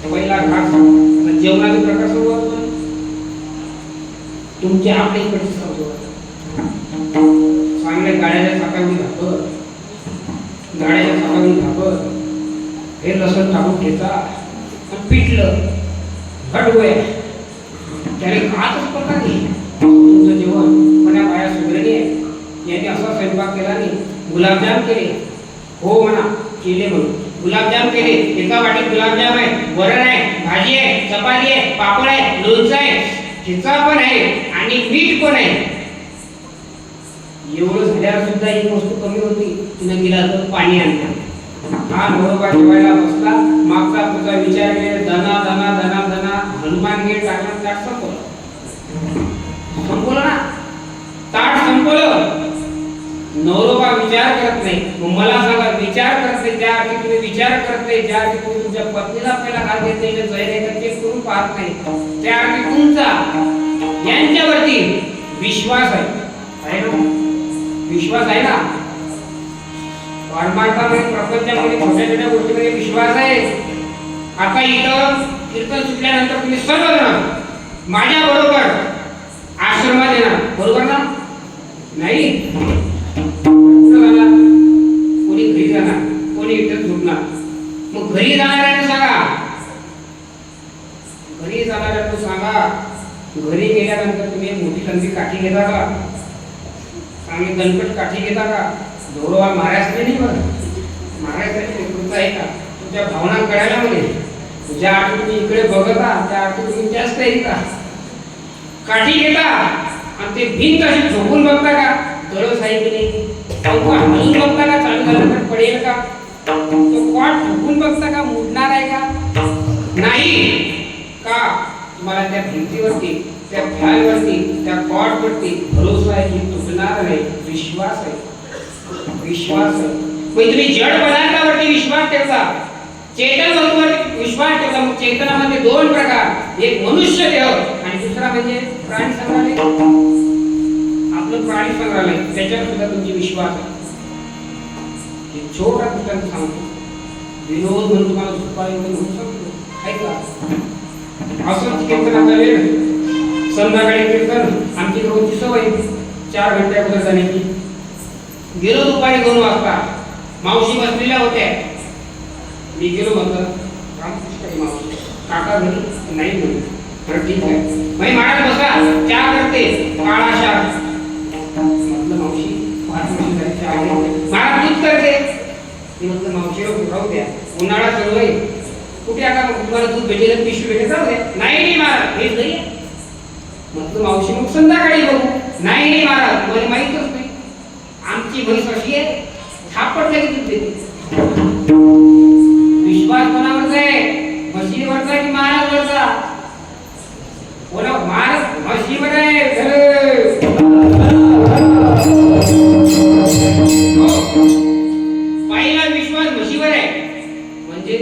पहिला घास. जेवणाचे प्रकार सुरुवात तुमची आपल्या इकडची सुरुवात. चांगल्या गाड्याच्या चाकावून घाबर, गाड्याच्या चाकावून घाबर, हे लसूण टाकून घ्यायचा आणि पिठलं घट होय. त्याने खातच पडला नाही तुमचं जेवण. पण या बाया सुधरणी आहे, यांनी असा स्वयंपाक केला नाही. गुलाबजाम केले, हो म्हणा, केले म्हणून. गुलाबजाम केले, एका वाटीत गुलाबजाम आहे, वरण आहे, भाजी आहे, चपाती आहे, पापड आहे, लोणचं आहे, ठेचा पण आहे आणि मीठ पण आहे. एवढं झाल्यावर सुद्धा एक वस्तू कमी होती, तिने गिलासभर पाणी आणलं. हा नवरोबा जेवायला बसला, मागचा पुढचा विचार केला, दना दना दना दना हनुमान गेट टाकला, ताट संपवलं. संपवलं ना, ताट संपवलं. नवरोबा विचार करत नाही. मग मला सांगा, विचार करत नाही ज्या अर्थी तुम्ही विचार करत नाही, ज्या अर्थी तुम्ही तुमच्या पत्नीला पहिला घात देत नाही, जैन आहे चेक करून पाहत नाही, त्या अर्थी तुमचा यांच्यावरती विश्वास आहे ना? विश्वास आहे ना? परमार्थामध्ये, प्रपंचामध्ये, छोट्या छोट्या गोष्टीमध्ये विश्वास आहे. आता इथं कीर्तन सुटल्यानंतर तुम्ही सर्वजण माझ्या बरोबर आश्रमात येणार, बरोबर ना? नाही, कुठं जाणार? कोणी घरी जाणार, कोणी इथं झोपणार. पण माझ्या बरोबर आश्रमात येणार. बरोबर ना? नाही, कुठं जाणार? कोणी घरी जाणार, कोणी इथं झोपणार. पण माझ्या बरोबर आश्रमात येणार, बरोबर ना? नाही, मग घरी जाणाऱ्यांना सांगा, घरी जाणाऱ्यांना सांगा, घरी गेल्यानंतर तुम्ही मोठी लंबी काठी घेता का? चांगली दणकट काठी घेता का? दोरवाल मारायसाठी नाही, बरं मारायसाठी तुमचा आहे का? तुमच्या भावना कळायला म्हणजे ज्या अर्थी तुम्ही इकडे बघता त्या अर्थी तुम्ही जास्त आहे का? काठी घेता आणि ते भिंत अशी झोपून बघता का? दररोज आहे की नाही? हलून बघता का? चालू झालं तर पडेल का? तो कॉट झोपून बघता का? मुडणार आहे का? नाही का? तुम्हाला त्या भिंतीवरती, त्या फॅनवरती, त्या कॉटवरती भरोसा आहे की तुटणार नाही, विश्वास आहे, विश्वास आहे. मग तुम्ही जड पदार्थावरती विश्वास ठेवता, चेतन वस्तूवर विश्वास ठेवता. मग चेतनामध्ये दोन प्रकार, एक मनुष्य देह आणि दुसरा म्हणजे प्राणी संग्रहालय. आपलं प्राणी संग्रहालय, त्याच्यावर सुद्धा तुमची विश्वास आहे. एक छोटा दृष्टांत सांगतो, विनोद म्हणून तुम्हाला झोपा एवढं म्हणू शकतो, ऐका. असंच कीर्तनाचा वेळ, संध्याकाळी कीर्तन, आमची रोजची सवय 4 घंटे अगोदर जाण्याची. गेलो दुपारी 2 वाजता, मावशी बसलेल्या होत्या, मी गेलो म्हटलं रामकृष्ण मावशी, काका घरी नाही म्हणून, बरं ठीक आहे बाई महाराज बसा, चहा करते, काळा चहा. म्हटलं मावशी 5 वर्ष झाली चहा आहे, महाराज दूध करते. मी म्हटलं मावशी राहू द्या, उन्हाळा चालू आहे, कुठे आता तुम्हाला दूध भेटेल, पिशवी भेटेल, जाऊ द्या. नाही महाराज हेच नाही. म्हटलं मावशी मग संध्याकाळी बघू. नाही महाराज मला माहीतच नाही, आमची म्हैस अशी आहे, थापट लगेच दूध देते. विश्वास कोणावरचा आहे? म्हशीवरचा की महाराजवरचा? कोणा? महाराज म्हशीवर आहे. पहिला विश्वास म्हशीवर आहे. म्हणजे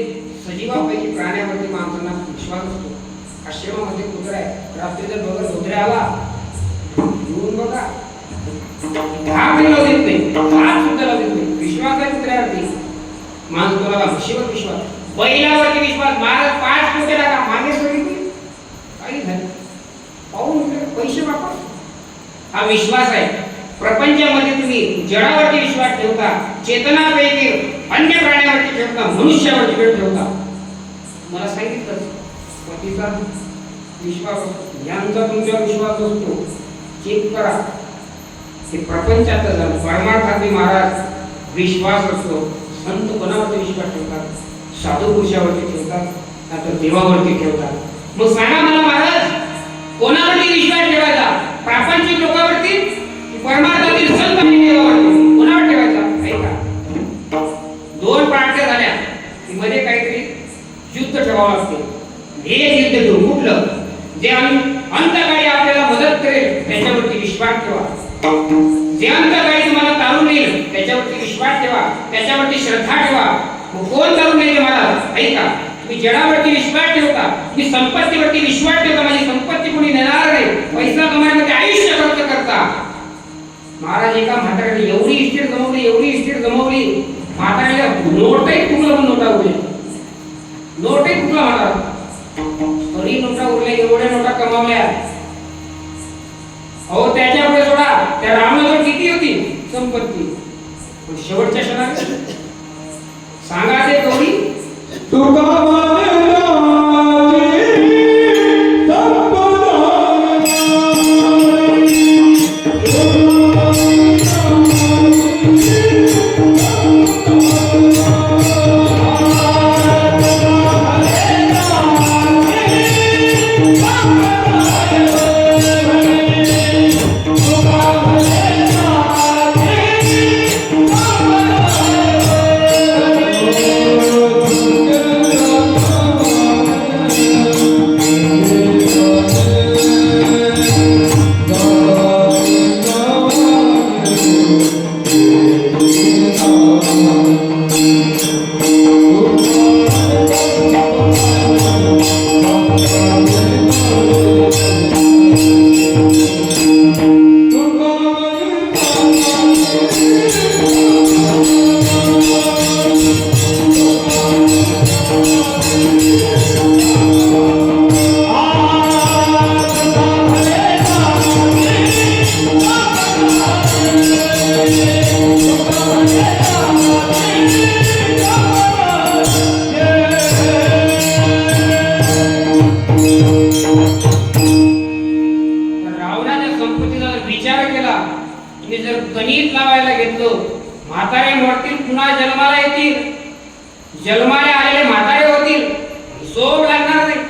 सजीवापैकी प्राण्यावरती माणसांना विश्वास असतो. आश्रमामध्ये कुत्रा आहे, रात्री जर बघत धोत्रे आला येऊन बघा, हात लावू देत नाही, हात सुद्धा लावू देत नाही. विश्वास आहे कुत्र्यावरती. माणूस कोणाला? म्हशीवर विश्वास, बैलावरती विश्वास. महाराज 5 कोटी टाका, मागे सोडली काही झालं, पाहून पैसे वापर. हा विश्वास आहे. प्रपंचामध्ये तुम्ही जडावरती विश्वास ठेवता, चेतनापैकी अन्य प्राण्यावरती ठेवता, मनुष्यावरती ठेवता. मला सांगितलं पतीचा विश्वास असतो, यांचा तुमच्यावर विश्वास असतो. चेक करा, हे प्रपंचात झालं. परमार्थात महाराज विश्वास असतो. संत कोणावरती विश्वास ठेवतात? साधू पुरुषावरती ठेवतात, नाहीतर देवावरती ठेवतात. मग सांगा मला महाराज, कोणावरती विश्वास ठेवायचा? प्रापंचिक लोकांवरती, परमार्थातील संत आणि देवावरती? कोणावर ठेवायचा? ऐका, 2 पार्ट्या झाल्या की मध्ये काहीतरी युद्ध ठेवावं लागते. एक युद्ध घेऊ, कुठलं? जे अंतकाळी आपल्याला मदत करेल त्याच्यावरती विश्वास ठेवा. जे अंतकाळी तुम्हाला तारून येईल त्याच्यावरती विश्वास ठेवा, त्याच्यावरती श्रद्धा ठेवा. मग कोण तारून येईल महाराज? ऐका, तुम्ही जडावरती विश्वास ठेवता, तुम्ही संपत्तीवरती विश्वास ठेवता, माझी संपत्ती कोणी नेणार नाही, पैसा कमायमध्ये आयुष्य खर्च करता. महाराज एका म्हाताऱ्याने एवढी इस्टेट जमवली, एवढी इस्टेट जमवली, म्हाताऱ्याला नोटही कुठला पण नोटा उरले, नोटही कुठला महाराज तरी नोटा उरल्या, एवढ्या नोटा कमावल्या. अहो त्याच्यापुढे सोडा, त्या रामनगर किती होती संपत्ती, पण शेवटच्या क्षणात सांगा ते गौरी सोड लागणार नाही.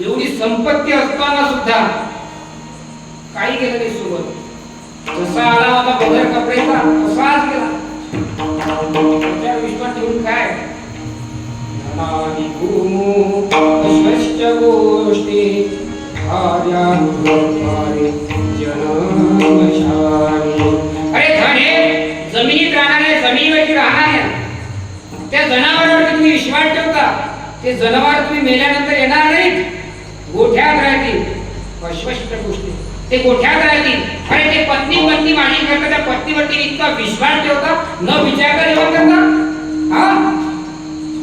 एवढी संपत्ती असताना सुद्धा काही केलं नाही सोबत. जसा आला होता बगर कपड्याचा तसाच गेला. त्याच्या विश्वास ठेवून काय गोष्टी अरे धने जमिनीत राहणारे जमिनीवरती राहणारे त्या जनावरांवर तुम्ही विश्वास ठेवता. ते जनावर तुम्ही मेल्यानंतर येणार नाहीत, गोठ्यात राहतील. अस्पष्ट गोष्टी ते गोठ्यात राहतील. अरे ते पत्नी माझी करता त्या पत्नीवरती इतका विश्वास ठेवता, न विचारता जेवण करता. हा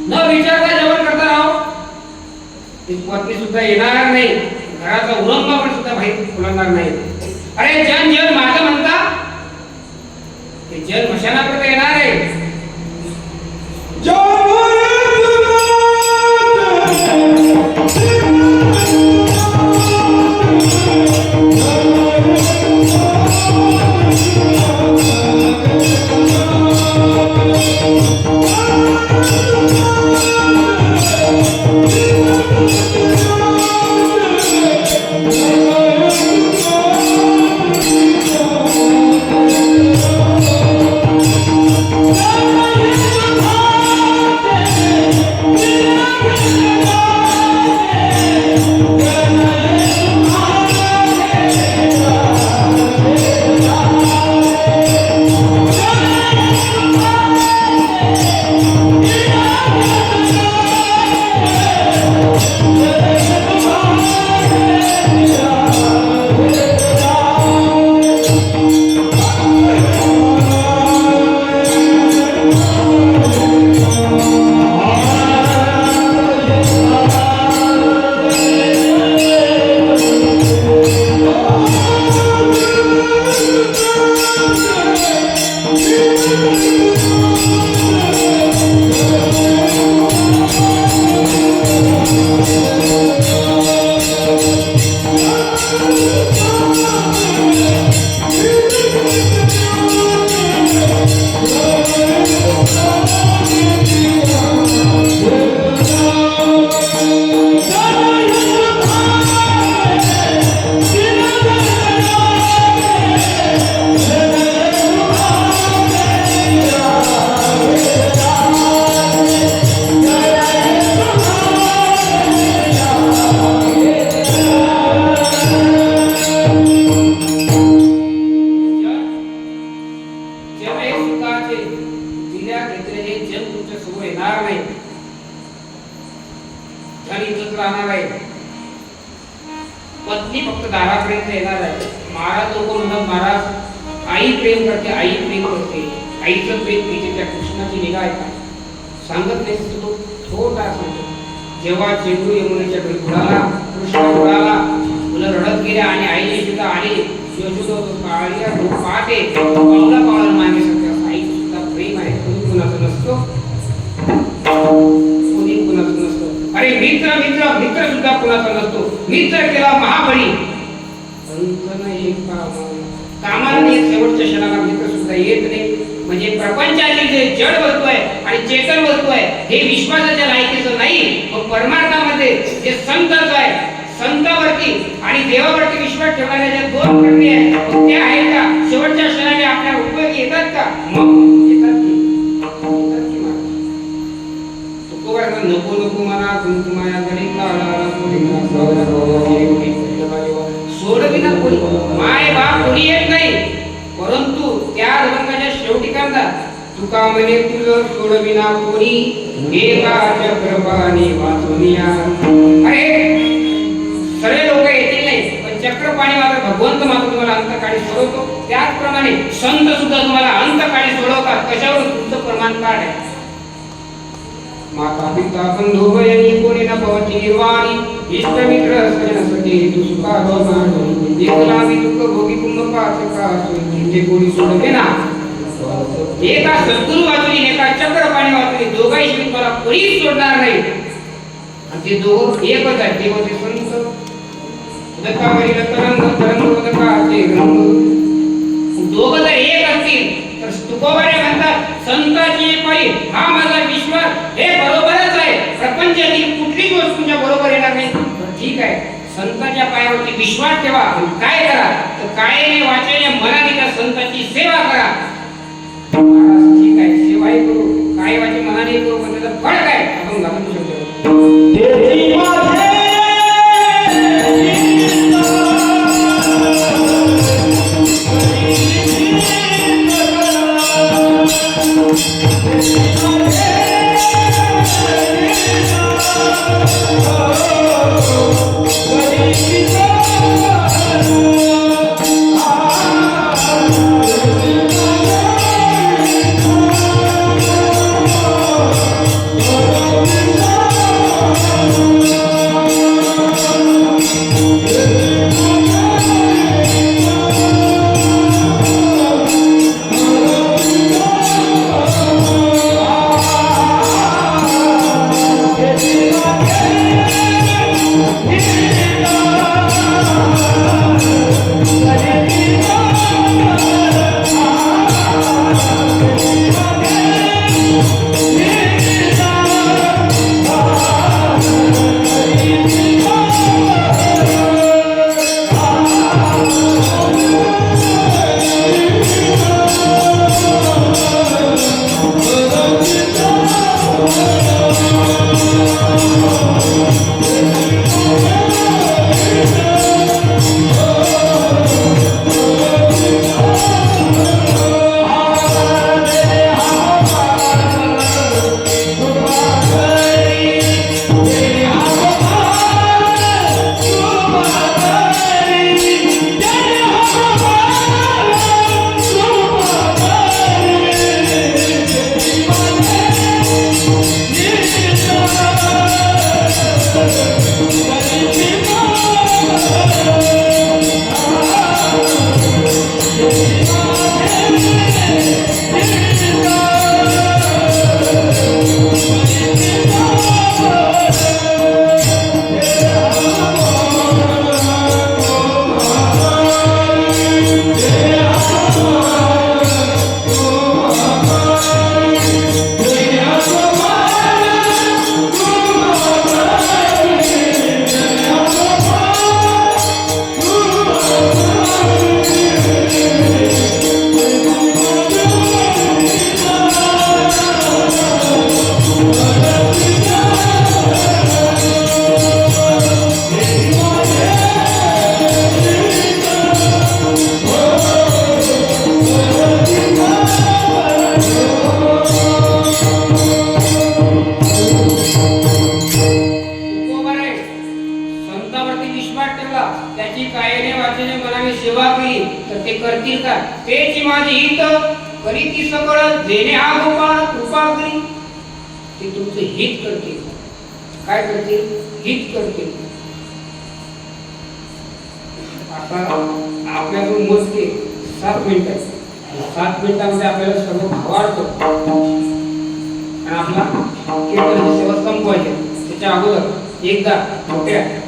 न विचारता जेवण करता राहो. ती पत्नी सुद्धा येणार नाही, घराचा उरंबा पण सुद्धा बाहेर फुलणार नाही. अरे जन माझं म्हणता ते जन मशानापर्यंत येणार आहे. पत्नी फक्त दारापर्यंत येणार आहे. महाराज लोक म्हणतात महाराज आई प्रेम करते, आई प्रेम करते. आईचं प्रेम तिथे त्या कृष्णाची निगा आहे. सांगत नाही तो थोडा सांगतो. जेव्हा चेंडू यमुनेच्या घरी उडाला, कृष्ण उडाला, मुलं रडत गेल्या आणि आई यशोदा आली. यशोदा काळ्या पाहते, पावला पावला मागे सगळ्या आई सुद्धा प्रेम आहे. कोणी कुणाचं नसतो, कोणी कुणाचं नसतो. अरे मित्र मित्र मित्र सुद्धा कुणाचा नसतो. मित्र केला महाबळी कामाला शेवटच्या क्षणाला मित्र सुद्धा येत नाही. म्हणजे प्रपंचातील जे जड वस्तू आहे आणि चेतन वस्तू आहे हे विश्वासाच्या लायकीचं नाही. पण परमार्थामध्ये जे संतच आहे, संतावरती आणि देवावरती विश्वास ठेवणाऱ्या ज्या दोन प्रक्रिया आहेत त्या आहेत का शेवटच्या क्षणाने आपल्या उपयोगी येतात का? मग येतात की नको नको म्हणा तुम्हाला सोडविना कोणी माय बाप कोणी येत नाही. परंतु त्या अभंगाच्या शेवटी करतात तुका म्हणे तुझं सोडविना कोणी एका चक्रपाणी वाचुनिया. अरे सगळे लोक येतील नाही पण चक्रपाणी मात्र भगवंत मात्र तुम्हाला अंतकाळी सोडवतो. त्याचप्रमाणे संत सुद्धा तुम्हाला अंतकाळी सोडवतात. कशावर? तुमचं प्रमाण कार्ड आहे. माता पिता बंधू बहिणी कोणी न पवची निर्वाणी इष्ट मित्र सजन सखी तू सुखा भवनानी एकला मी दुःख भोगी कुंभ पाचका सोयी कोणी सोडवे ना. एका सद्गुरु वाचून एका चक्रपाणी वाचून दोघाही शिवाय मला कोणीच सोडणार नाही. आणि ते दोघं एकच आहेत. ते होते संत उदकावरील तरंग तरंग उदकाचे रंग. दोघं जर एक असतील तर तुकोबारे म्हणतात संताची पायी हा माझा विश्वास हे बरोबरच आहे. प्रपंचातील कुठलीच वस्तू तुमच्या बरोबर येणार नाही. ठीक आहे, संतांच्या पायावरती विश्वास ठेवा. काय करा तर कायेने वाचेने मनाने त्या संतांची सेवा करा. महाराज ठीक आहे, सेवाही करू, काय वाचे मनाने करू, पण त्याचं फळ काय आपण घालू शकतो.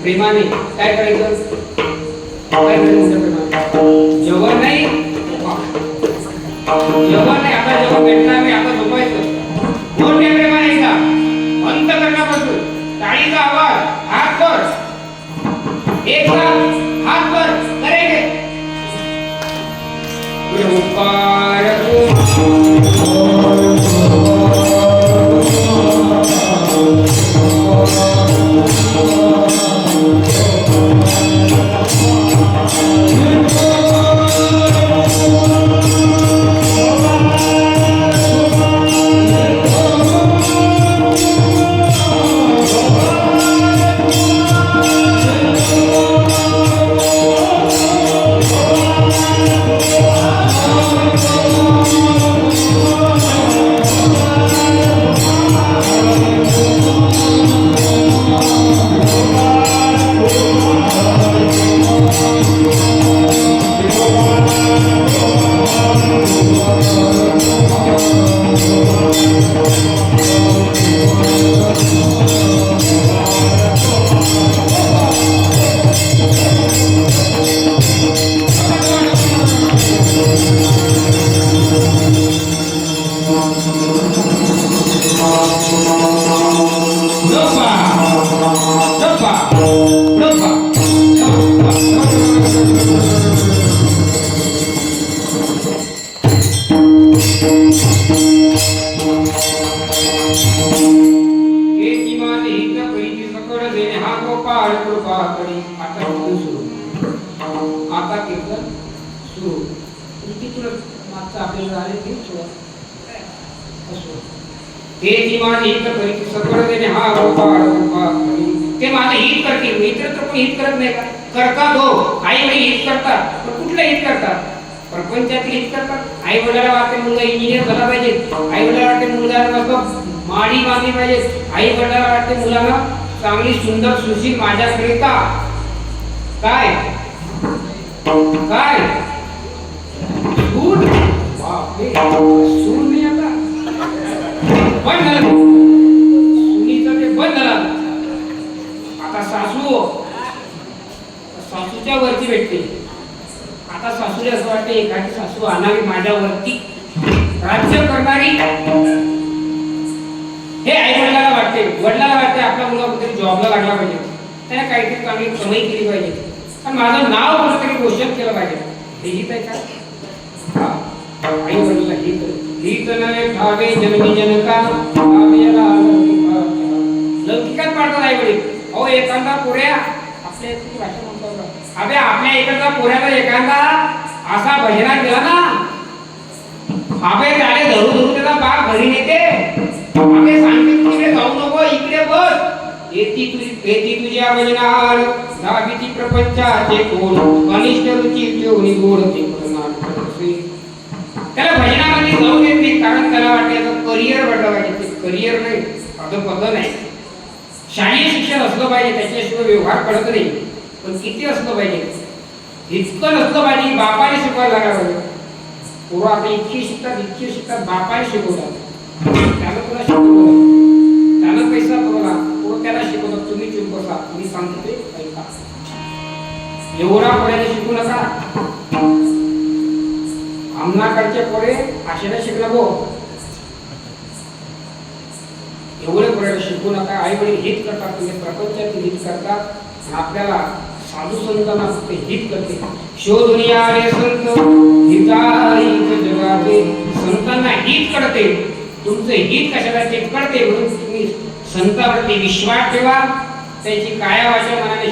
प्रेमाने काय करायचं जेवण नाही आता जेवण भेटणार नाही, आता झोपायचं. मोठ्या प्रेमाने एकदा अंतःकरणापासून टाळीचा आवाज, हात वर, एक हात वर करेंगे.
Oh डब्बा डब्बा डब्बा हे किमान हित प्रीती सकळ देणे हा गोपाळ कृपा करी. आता कीर्तन सुरू. आता कीर्तन सुरू. तिथून मागचं आपल्याला आले ते हे किमान हित प्रीती सकळ देणे हा गोपाळ कृपा करी. ते माझं हित करतील. मित्र तर कोणी हित करत नाही का? करतात हो. आई वडील हित करतात. पण कुठलं हित करतात? प्रपंचातील हित करतात. आई वडिलांना वाटते मुलगा इंजिनियर झाला पाहिजे. आई वडिलांना वाटते मुलगा माडी बांधली पाहिजे. आई वडिलांना वाटते मुलांना चांगली सुंदर सुशील माझ्याकरिता काय काय सून. बापरे सून नाही आता बंद झालं. सुनीचं ते बंद झालं. आता सासू सासूच्या वरती भेटते. आता सासूला असं वाटते एखादी सासू आणावी माझ्यावरती राज्य करणारी. हे आई वडिलांना वाटते. वडिलांना वाटते आपला मुलगा कुठेतरी जॉबला लागला पाहिजे. त्याने काहीतरी चांगली कमाई केली पाहिजे. आणि माझं नाव कुठेतरी रोशन केलं पाहिजे. हे हित आहे का? आई वडिलांना हित नव्हे ठावे जन्मी जनका लौकिकात पाडतात आई वडील. अहो एखादा पोऱ्या आपल्या इथे भाषा म्हणतो का? अबे आपल्या इकडचा पोऱ्याला एखादा असा भजनात गेला ना, अबे त्याने धरू धरू त्याचा बाप घरी नेते. अबे सांगते तिकडे जाऊ नको, इकडे बस. येती तुझ्या भजनार दाबीती प्रपंचाचे कोण अनिष्ट रुची ठेवणी गोड ते त्याला भजनामध्ये जाऊ देत नाही. कारण त्याला वाटते करिअर बनलं पाहिजे. ते करिअर नाही, पद नाही. शालेय शिक्षण असलं पाहिजे, त्याच्याशिवाय व्यवहार कळत नाही. पण किती असलं पाहिजे? इतकं नसलं पाहिजे. बापाने शिकवायला लागायला पाहिजे. पोरं आता इतकी शिकतात बापाने शिकवतात. त्याला तुला शिकवलं, त्याला पैसा पुरवला, पोरं त्याला शिकवतात. तुम्ही चुप बसा, मी सांगतो ते ऐका. एवढा पोऱ्याने शिकू नका. आमनाकडचे पोरे आशेला शिकला गो. एवढे पोऱ्याला शिकू नका. आई वडील हित करतात, तुम्ही प्रपंचातील हित करतात. आपल्याला साधू संतांना फक्त हित करते. शोधुनिया रे संत हिताहित जगाचे. संतांना हित करते. तुमचं हित कशाला ते कळते. म्हणून तुम्ही संतावरती विश्वास ठेवा. त्याची काया वाचा मनाने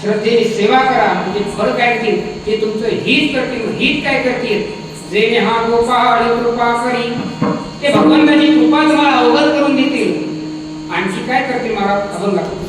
श्रद्धेने सेवा करा. म्हणजे फळ काय करतील? ते तुमचं हित करतील. हित काय करतील? जेणे हा गोपाळ कृपा करी. ते भगवंताची कृपा तुम्हाला अवगत करून देतील. आणखी काय करतील महाराज? अभंग गातो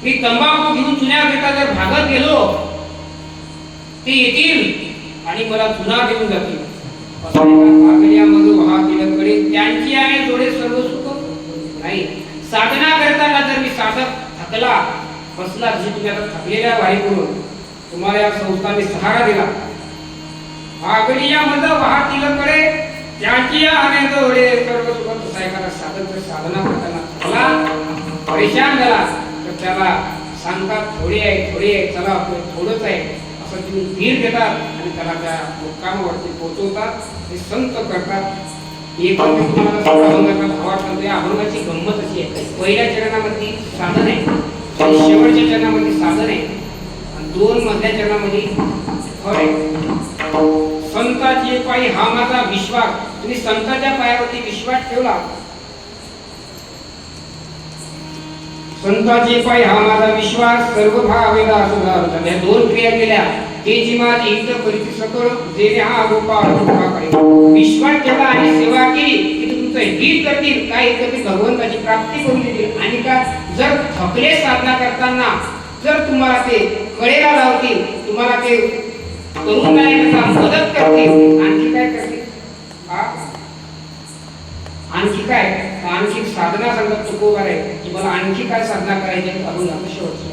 मी तंबाखू घेऊन चुन्याकरिता जर भागत गेलो ते येतील आणि मला चुना देऊन जातील. त्यांची आहे जोडे सर्व सुख नाही. साधना करताना जर मी साधक थकला बसला, जी तुम्ही आता थकलेल्या वारी करून तुम्हाला या संस्थांनी सहारा दिला, आगडिया मध वाहतील कडे त्यांची आहे जोडे सर्व सुख. तसा एखादा साधक जर साधना करताना थकला परेशान झाला तर त्याला सांगतात थोडे आहे चला आपलं थोडंच आहे असं तुम्ही धीर देतात आणि त्याला त्या मुक्कामावरती पोहोचवतात. हे संत करतात. एक मी तुम्हाला अभंगाचा भावार्थ सांगतो. या अभंगाची गंमत अशी आहे, पहिल्या चरणामध्ये साधन आहे आणि शेवटच्या चरणामध्ये साधन आहे आणि दोन मधल्या चरणामध्ये फळ आहे. संताचे पायी हा माझा विश्वास. तुम्ही संताच्या पायावरती विश्वास ठेवला, संताचे पायी हा माझा विश्वास सर्व भावेला असुधार. या दोन क्रिया केल्या तेची माझी हित परिती सकळ जेणे हा गोपाळ कृपा करे. विश्वास ठेवला आणि सेवा केली की तुमचं हित करतील, काय करतील भगवंताची प्राप्ती करून देतील. आणि का जर थकले साधना करताना जर तुम्हाला ते कळेला लावतील, तुम्हाला ते करून जाण्याकरता मदत करतील, आणखी काय करतील आणखी काय आणखी साधना सांगत तुकोबार आहे की मला आणखी काय साधना करायची अजून आता शेवटचं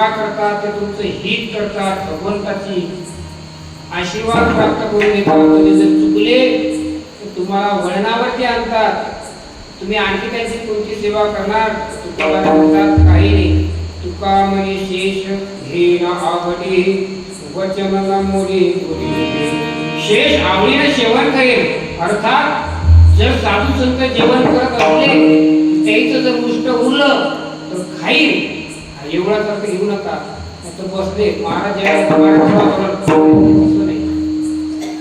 सेवा करतात ते तुमचं हित करतात, भगवंताची आशीर्वाद प्राप्त करून देतात. कधी जर चुकले तर तुम्हाला वळणावरती आणतात. तुम्ही आणखी त्यांची कोणती सेवा करणार? तुकाराम म्हणतात काही नाही. तुका म्हणे शेष घेना आवडी वचनाला मोडी शेष आवडीने सेवन करेल. अर्थात जर साधू संत जेवण करत असले त्याचं जर मुष्ट उरलं तर खाईल, एवढाच अर्थ घेऊ नका. तर बसले महाराज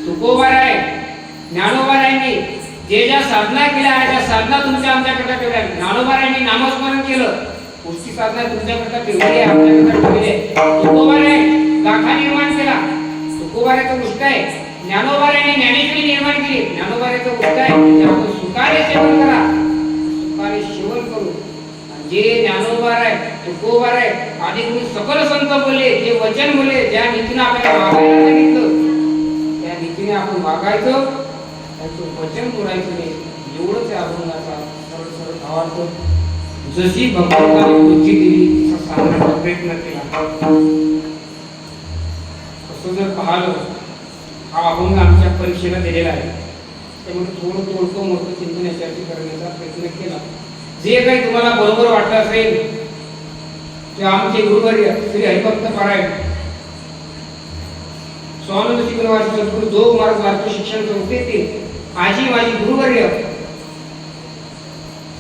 तुकोबा आहे, ज्ञानोबा रायांनी जे ज्या साधना केल्या आहेत त्या साधना तुमच्या आमच्याकरता ठेवल्या. ज्ञानोबा रायांनी नामस्मरण केलं, गोष्टी साधना तुमच्याकरता ठेवली आहे, आमच्याकरता ठेवली आहे. तुकोबा राय गाथा निर्माण केला, तुकोबा रायचं गोष्ट आहे. ज्ञानोबा रायांनी ज्ञानेश्वरी निर्माण केली, ज्ञानोबा रायचं गोष्ट आहे. आपण सुखाने सेवन करा, सुखाने सेवन करू. जे ज्ञानोबा राय तुकोबा राय आधी तुम्ही सकल संत बोलले, जे वचन बोलले, ज्या नीतीने आपल्याला वागायला सांगितलं त्या नीतीने आपण वागायचं, त्याचं वचन बोलायचं नाही. एवढंच आहे अभंगाचा सरळ सरळ भावार्थ. जशी भगवंताने बुद्धी दिली तसा सांगण्याचा प्रयत्न केला. असं जर पाहिलं, हा अभंग आमच्या परीक्षेला दिलेला आहे, त्यामुळे थोडं थोडं मोठं चिंतन याच्यावरती करण्याचा प्रयत्न केला. जे काही तुम्हाला बरोबर वाटत असेल ते आमचे गुरुवर्य श्री हरिभक्त पारायण स्वानंद शिकरवासी सद्गुरू जोग महाराज भारतीय शिक्षण संस्थेतील आजी माझी गुरुवर्य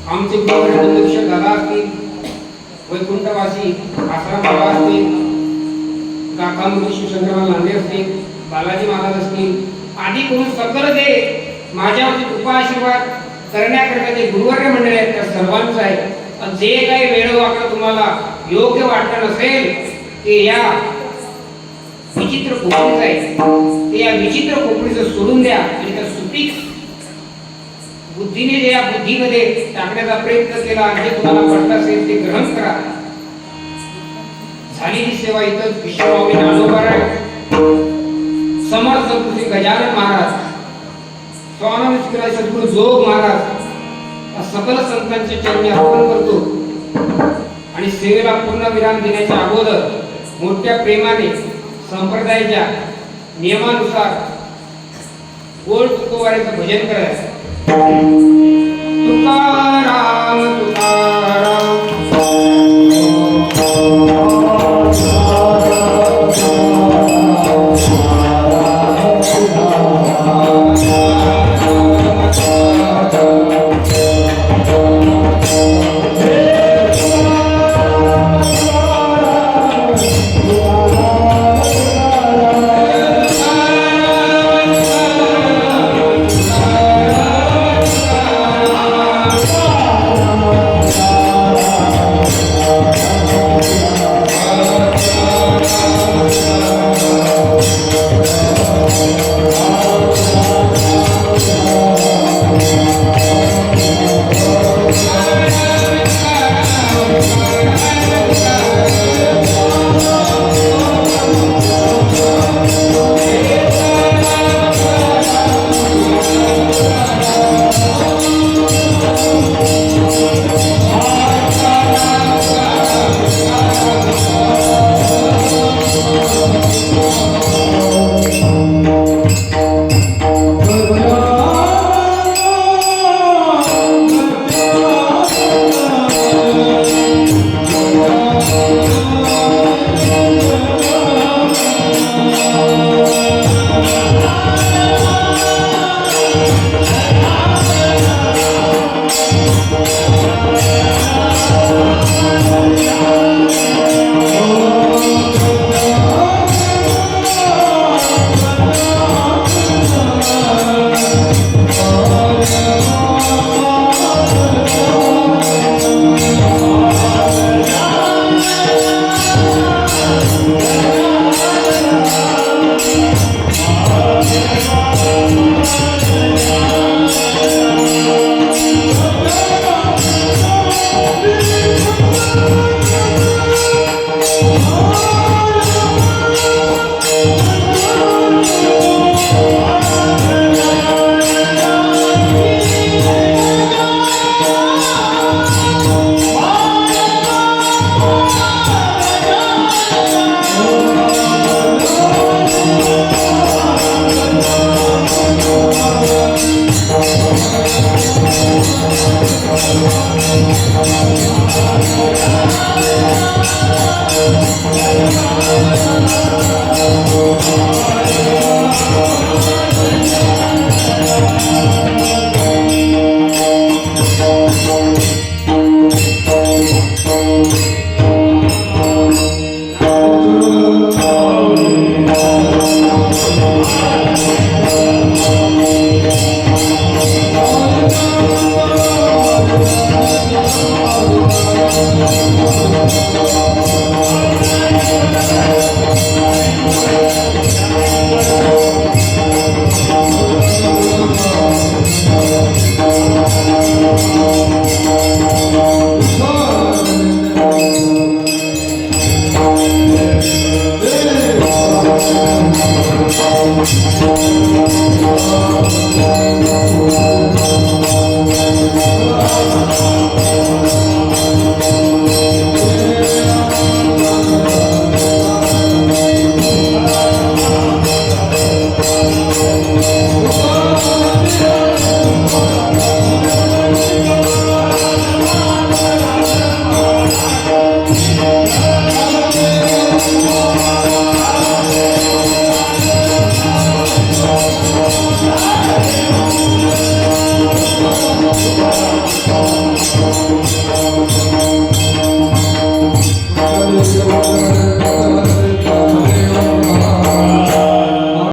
आमचे गुरुवर्य नंदकिशोर दादा असतील, वैकुंठवासी आसाराम बाबा असतील, काका मुली शिवचंद्रराव लांडे असतील, बालाजी महाराज असतील, आदी करून सकल ते माझ्यावरती कृपा आशीर्वाद करण्याकरता जे गुरुवर्य मंडळी आहेत त्या सर्वांचं आहे. जे काही वेळ वाकडं तुम्हाला योग्य वाटत नसेल ते या विचित्र खोपडीचं आहे, ते या विचित्र खोपडीचं सोडून द्या आणि त्या सुपीक बुद्धीने जे या बुद्धीमध्ये टाकण्याचा प्रयत्न केला आणि जे तुम्हाला पडत असेल ते ग्रहण करा. झालेली सेवा इथंच विश्वमाऊली ज्ञानोबा राय, समर्थ सद्गुरू गजानन महाराज, स्वानंद शिकराय सद्गुरू जोग महाराज सकल संतांच्या चरणी अर्पण करतो. आणि सेवेला पूर्ण विराम देण्याच्या अगोदर मोठ्या प्रेमाने संप्रदायाच्या नियमानुसार गोड तुकोबाऱ्याचं भजन करायचं.